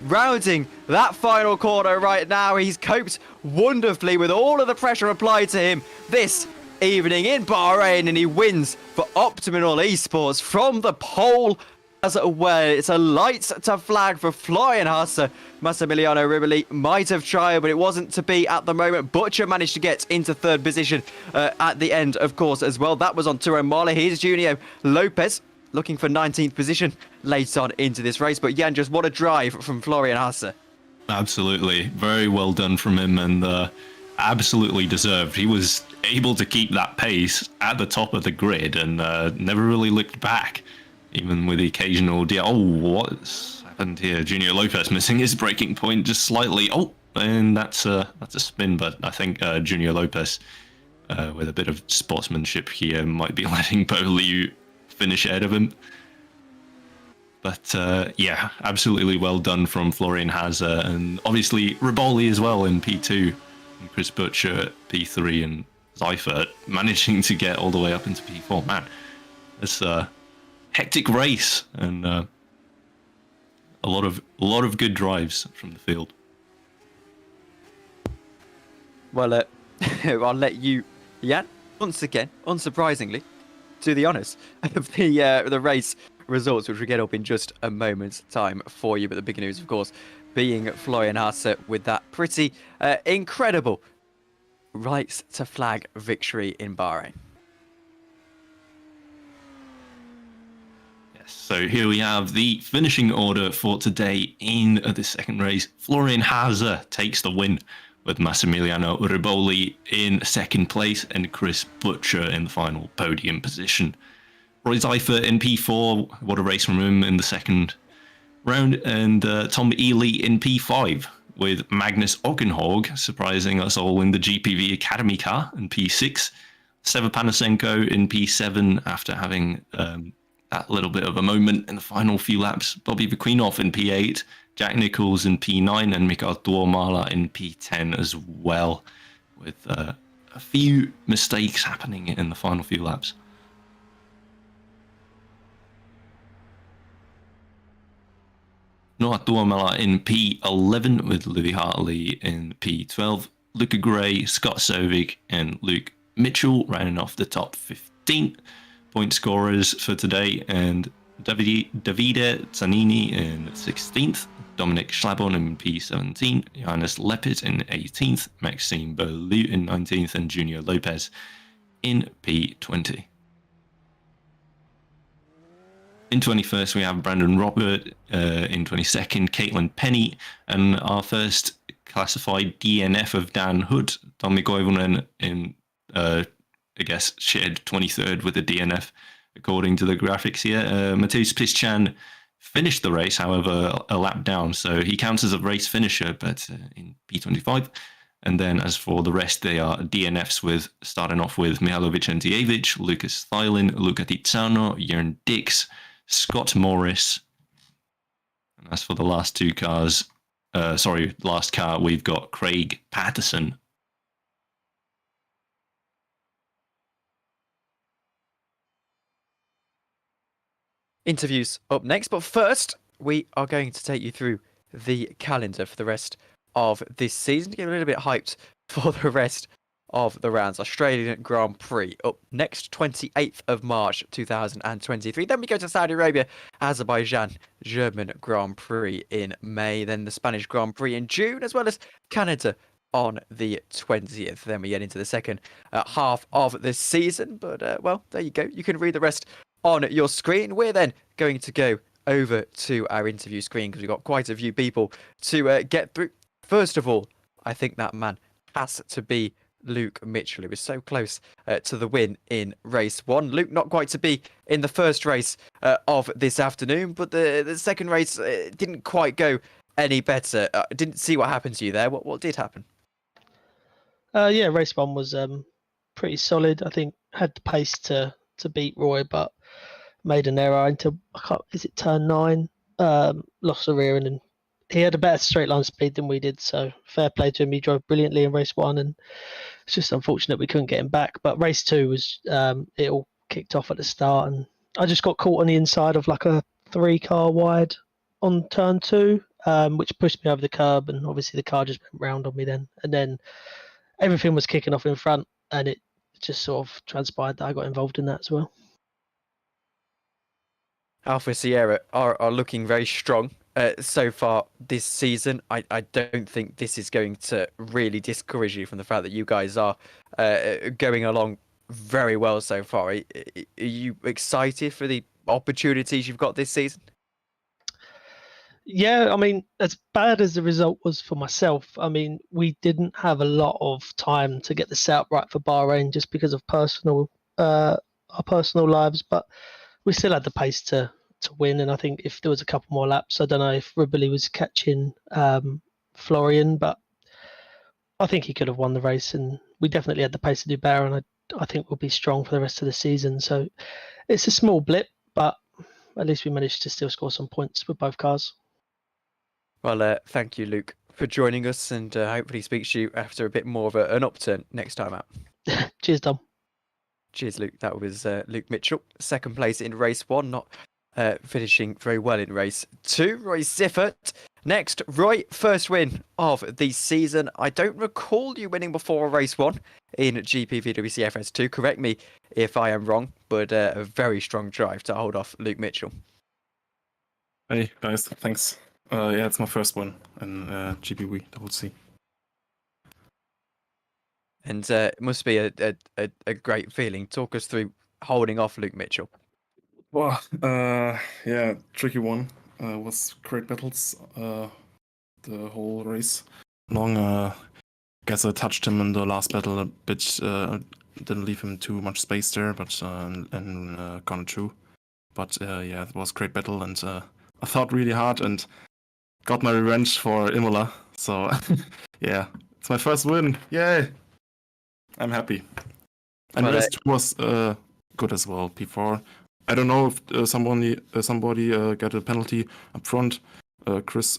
rounding that final corner right now. He's coped wonderfully with all of the pressure applied to him this evening in Bahrain, and he wins for Optimal Esports from the pole as well. It's a light to flag for Florian Hasse. Massimiliano Riboli might have tried, but it wasn't to be at the moment. Butcher managed to get into 3rd position at the end, of course, as well. That was on Duomala. Here's Junio Lopez looking for 19th position late on into this race. But Jan, just what a drive from Florian Hasse. Absolutely. Very well done from him, and absolutely deserved. He was able to keep that pace at the top of the grid and never really looked back, even with the occasional oh, what's happened here? Junior Lopez missing his breaking point just slightly. Oh, and that's a spin, but I think Junior Lopez, with a bit of sportsmanship here, might be letting Bo Liu finish ahead of him. But yeah, absolutely well done from Florian Haase, and obviously Riboli as well in P2, and Chris Butcher P3, and Seifert managing to get all the way up into P4. Man, it's a hectic race, and a lot of good drives from the field. Well, I'll let you, Jan, once again, unsurprisingly, do the honours of the race results, which we get up in just a moment's time for you. But the big news, of course, being Florian Haase with that pretty incredible right to flag victory in Bahrain. Yes, so here we have the finishing order for today in the second race. Florian Haase takes the win, with Massimiliano Riboli in second place and Chris Butcher in the final podium position. Roy Seifert in P4, what a race from him in the second round, and Tom Ely in P5, with Magnus Ogenhorg surprising us all in the GPV Academy car in P6. Seva Panasenko in P7 after having that little bit of a moment in the final few laps. Bobby Vaquinov in P8, Jack Nichols in P9, and Mikael Tuomala in P10 as well, with a few mistakes happening in the final few laps. Noah Tuomala in P11 with Louis Hartley in P12, Luca Gray, Scott Sovic, and Luke Mitchell rounding off the top 15 point scorers for today, and Davide Zanini in 16th, Dominic Schlabon in P17, Johannes Leppert in 18th, Maxime Beaulieu in 19th, and Junior Lopez in P20. In 21st, we have Brandon Robert in 22nd, Caitlin Penny, and our first classified DNF of Dan Hood, Tommi Koivunen in, I guess, shared 23rd with a DNF, according to the graphics here. Mateusz Piszczan finished the race, however, a lap down, so he counts as a race finisher, but in P25. And then as for the rest, they are DNFs, with starting off with Mihailovic Antievich, Lucas Thylin, Luca Tizzano, Jörn Dix, Scott Morris. And as for the last two cars, last car, we've got Craig Patterson. Interviews up next, but first we are going to take you through the calendar for the rest of this season to get a little bit hyped for the rest of the rounds. Australian Grand Prix up next, 28th of March 2023. Then we go to Saudi Arabia, Azerbaijan, German Grand Prix in May, then the Spanish Grand Prix in June, as well as Canada on the 20th. Then we get into the second half of the season. But, well, there you go. You can read the rest on your screen. We're then going to go over to our interview screen because we've got quite a few people to get through. First of all, I think that man has to be Luke Mitchell, who was so close to the win in race one. Luke, not quite to be in the first race of this afternoon, but the second race didn't quite go any better. Didn't see what happened to you there. What did happen? Yeah, race one was pretty solid. I think had the pace to beat Roy, but made an error into, is it turn 9? Lost the rear, and then he had a better straight line speed than we did. So fair play to him. He drove brilliantly in race one, and it's just unfortunate we couldn't get him back. But race two was it all kicked off at the start, and I just got caught on the inside of like a 3-car wide on turn 2, which pushed me over the curb, and obviously the car just went round on me then. And then everything was kicking off in front, and it just sort of transpired that I got involved in that as well. Alfa Sierra are looking very strong so far this season. I don't think this is going to really discourage you from the fact that you guys are going along very well so far. Are you excited for the opportunities you've got this season? Yeah, I mean, as bad as the result was for myself, I mean, we didn't have a lot of time to get the setup right for Bahrain just because of our personal lives, but we still had the pace to win. And I think if there was a couple more laps, I don't know if Ribbley was catching Florian, but I think he could have won the race, and we definitely had the pace to do better. And I think we'll be strong for the rest of the season. So it's a small blip, but at least we managed to still score some points with both cars. Well, thank you, Luke, for joining us, and hopefully speak to you after a bit more of an upturn next time out. Cheers, Dom. Cheers, Luke. That was Luke Mitchell, second place in race 1, not finishing very well in race 2. Roy Ziffert. Next, Roy, first win of the season. I don't recall you winning before race 1 in GPVWC FS2. Correct me if I am wrong, but a very strong drive to hold off Luke Mitchell. Hey guys, thanks. Yeah, it's my first one in GPVWC. And it must be a great feeling. Talk us through holding off Luke Mitchell. Well, yeah, tricky one. Was great battles the whole race long. Guess I touched him in the last battle a bit. Didn't leave him too much space there, but and gone through. But yeah, it was a great battle, and I thought really hard and got my revenge for Imola. So yeah, it's my first win. Yay! I'm happy. And Well, race 2 was good as well. P4. I don't know if somebody got a penalty up front. Chris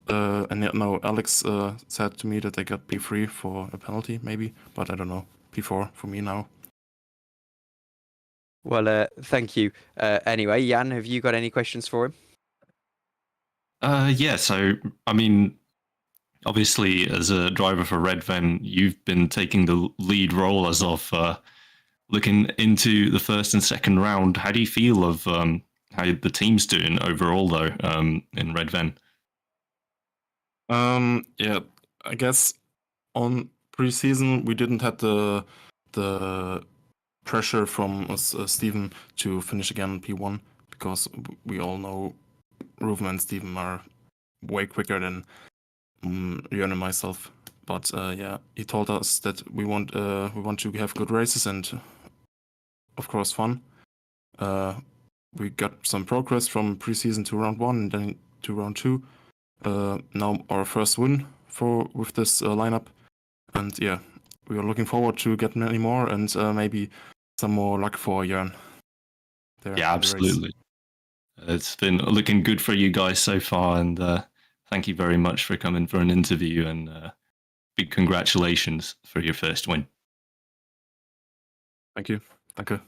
and no, Alex said to me that they got P3 for a penalty, maybe, but I don't know. P4 for me now. Well, thank you. Anyway, Jan, have you got any questions for him? Yeah, so, I mean, obviously, as a driver for Redven, you've been taking the lead role as of looking into the first and second round. How do you feel of how the team's doing overall, though, in Redven? Yeah, I guess on pre-season we didn't have the pressure from Steven to finish again P1 because we all know Ruven and Steven are way quicker than Jörn and myself. But yeah, he told us that we want to have good races and of course fun. We got some progress from pre-season to round 1 and then to round 2. Now our first win with this lineup, and yeah, we are looking forward to get many more and maybe some more luck for Jörn. Yeah, absolutely. It's been looking good for you guys so far, and thank you very much for coming for an interview, and big congratulations for your first win. Thank you. Danke.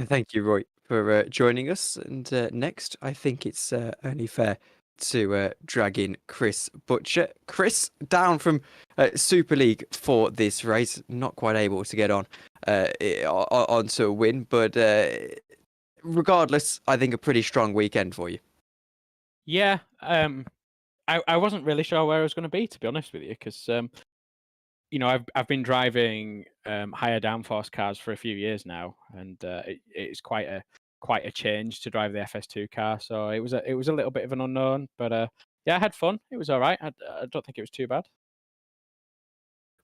Thank you, Roy, for joining us. And next, I think it's only fair to drag in Chris Butcher. Chris, down from Super League for this race, not quite able to get onto a win, but regardless, I think a pretty strong weekend for you. Yeah, I wasn't really sure where I was going to be, to be honest with you, because you know, I've been driving higher downforce cars for a few years now, and it's quite a change to drive the FS2 car. So it was a little bit of an unknown, but yeah, I had fun. It was all right. I don't think it was too bad.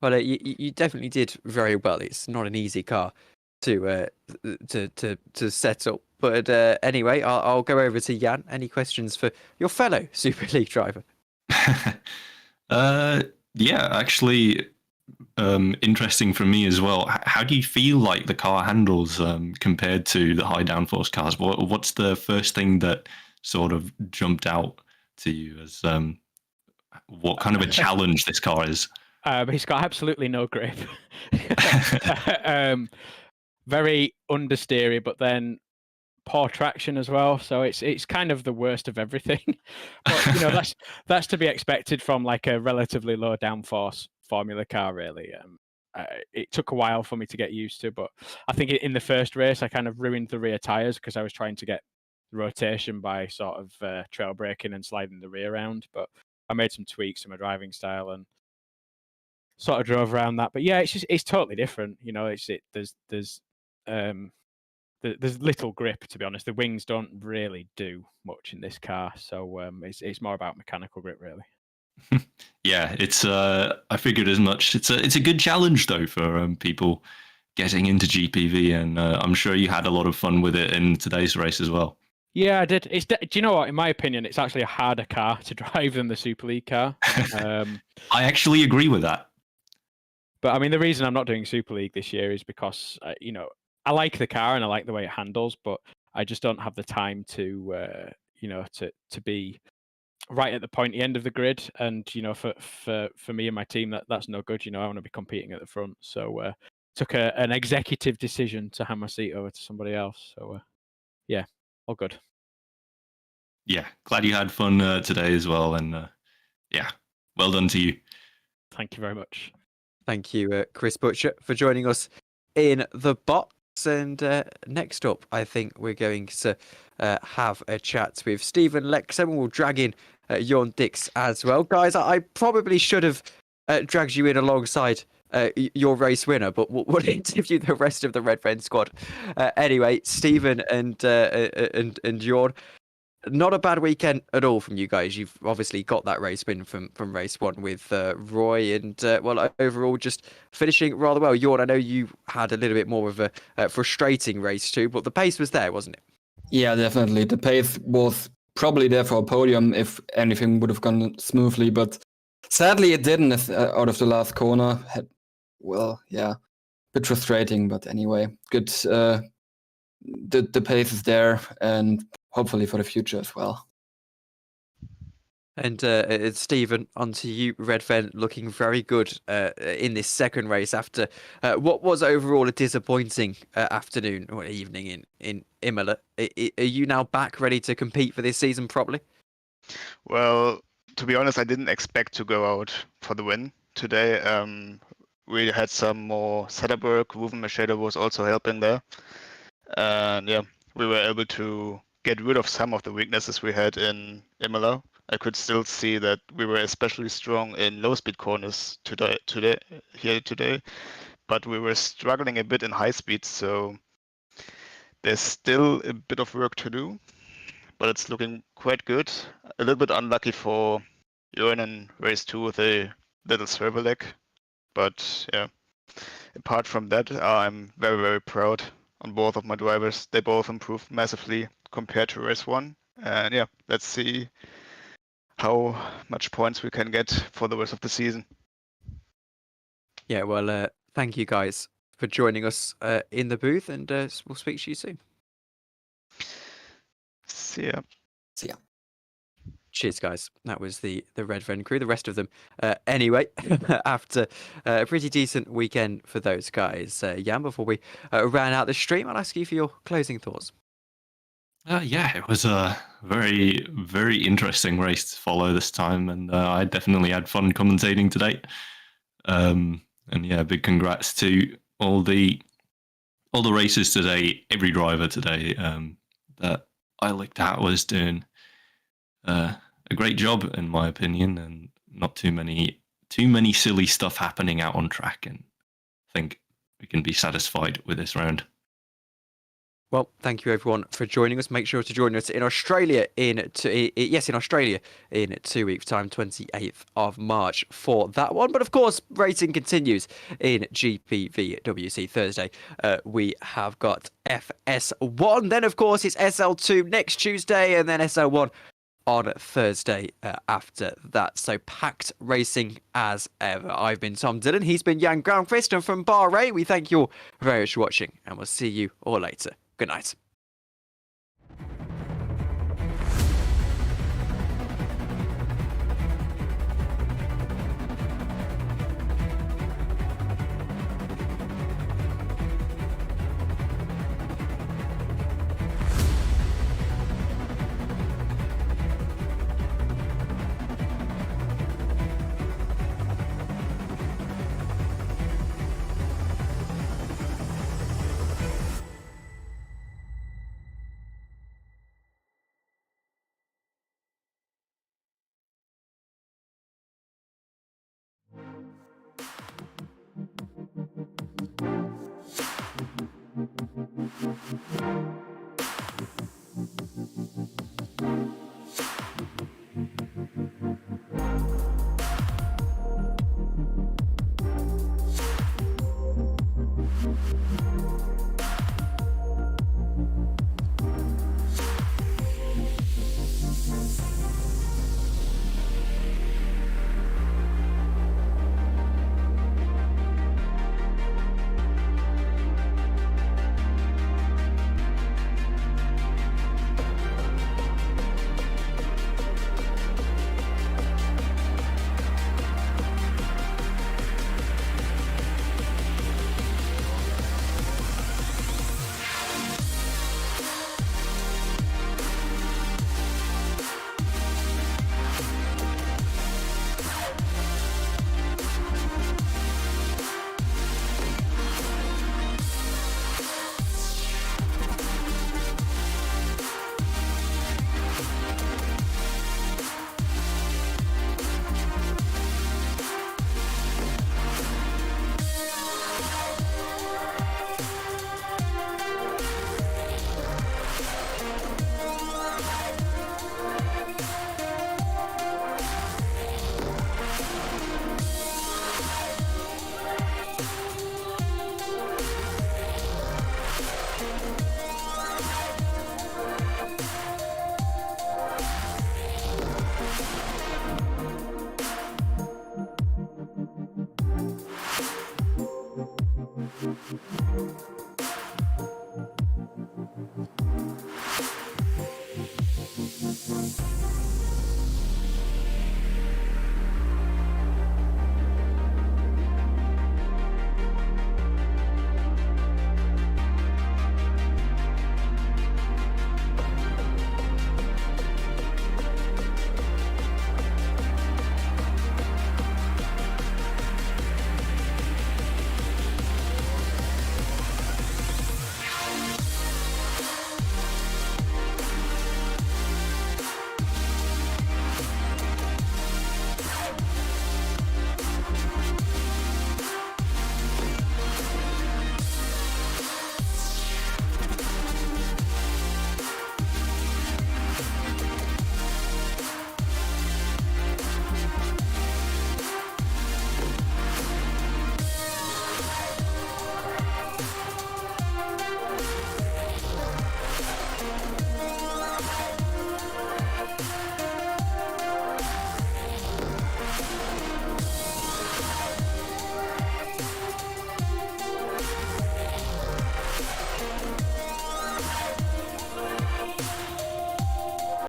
Well, you definitely did very well. It's not an easy car to set up. But anyway, I'll go over to Jan. Any questions for your fellow Super League driver? Yeah, actually, interesting for me as well. How do you feel like the car handles compared to the high downforce cars? What's the first thing that sort of jumped out to you as what kind of a challenge this car is? He's got absolutely no grip. Very understeery, but then poor traction as well. So it's kind of the worst of everything. But you know, that's to be expected from like a relatively low downforce Formula car, really. It took a while for me to get used to, but I think in the first race I kind of ruined the rear tires because I was trying to get rotation by sort of trail braking and sliding the rear around. But I made some tweaks to my driving style and sort of drove around that. But yeah, it's totally different. You know, there's there's little grip, to be honest. The wings don't really do much in this car, so it's more about mechanical grip, really. Yeah, it's I figured as much. It's a good challenge though for people getting into GPV, and I'm sure you had a lot of fun with it in today's race as well. Yeah, I did. Do you know what? In my opinion, it's actually a harder car to drive than the Super League car. I actually agree with that. But I mean, the reason I'm not doing Super League this year is because I like the car and I like the way it handles, but I just don't have the time to to be right at the pointy end of the grid. And for me and my team, that's no good. I want to be competing at the front. So took an executive decision to hand my seat over to somebody else. So yeah, all good. Yeah, glad you had fun today as well, and yeah, well done to you. Thank you very much. Thank you, Chris Butcher, for joining us in the box. And next up, I think we're going to have a chat with Stephen Lexham, and we'll drag in Jorn Dix as well. Guys, I probably should have dragged you in alongside your race winner, but we'll interview the rest of the Red Fen squad. Anyway, Stephen and Jorn, not a bad weekend at all from you guys. You've obviously got that race win from race one with Roy, and well, overall just finishing rather well. Jorn, I know you had a little bit more of a frustrating race too, but the pace was there, wasn't it? Yeah, definitely. The pace was probably there for a podium if anything would have gone smoothly, but sadly it didn't out of the last corner. Well, yeah, bit frustrating, but anyway, good. The pace is there, and hopefully for the future as well. And Stephen, onto you. Red Fen looking very good in this second race after what was overall a disappointing afternoon or evening in Imola. Are you now back ready to compete for this season properly? Well, to be honest, I didn't expect to go out for the win today. We had some more setup work. Ruven Machado was also helping there. And yeah, we were able to get rid of some of the weaknesses we had in Imola. I could still see that we were especially strong in low speed corners today, but we were struggling a bit in high speed. So there's still a bit of work to do, but it's looking quite good. A little bit unlucky for Johan in race 2 with a little server leg, but yeah. Apart from that, I'm very, very proud on both of my drivers. They both improved massively compared to race 1. And yeah, let's see how much points we can get for the rest of the season. Yeah, well, thank you guys for joining us in the booth, and we'll speak to you soon. See ya. See ya. Cheers, guys. That was the Red Fen crew. The rest of them, anyway, after a pretty decent weekend for those guys. Jan, before we round out the stream, I'll ask you for your closing thoughts. Yeah, it was a very, very interesting race to follow this time, and I definitely had fun commentating today. And yeah, big congrats to all the races today, every driver today that I looked at was doing a great job, in my opinion, and not too many silly stuff happening out on track, and I think we can be satisfied with this round. Well, thank you everyone for joining us. Make sure to join us in Australia in 2 weeks' time, 28th of March for that one. But of course, racing continues in GPVWC Thursday. We have got FS1. Then, of course, it's SL2 next Tuesday, and then SL1 on Thursday after that. So packed racing as ever. I've been Tom Dillon. He's been Jan Granqvist, and from Bahrain, we thank you all very much for watching, and we'll see you all later. Good night.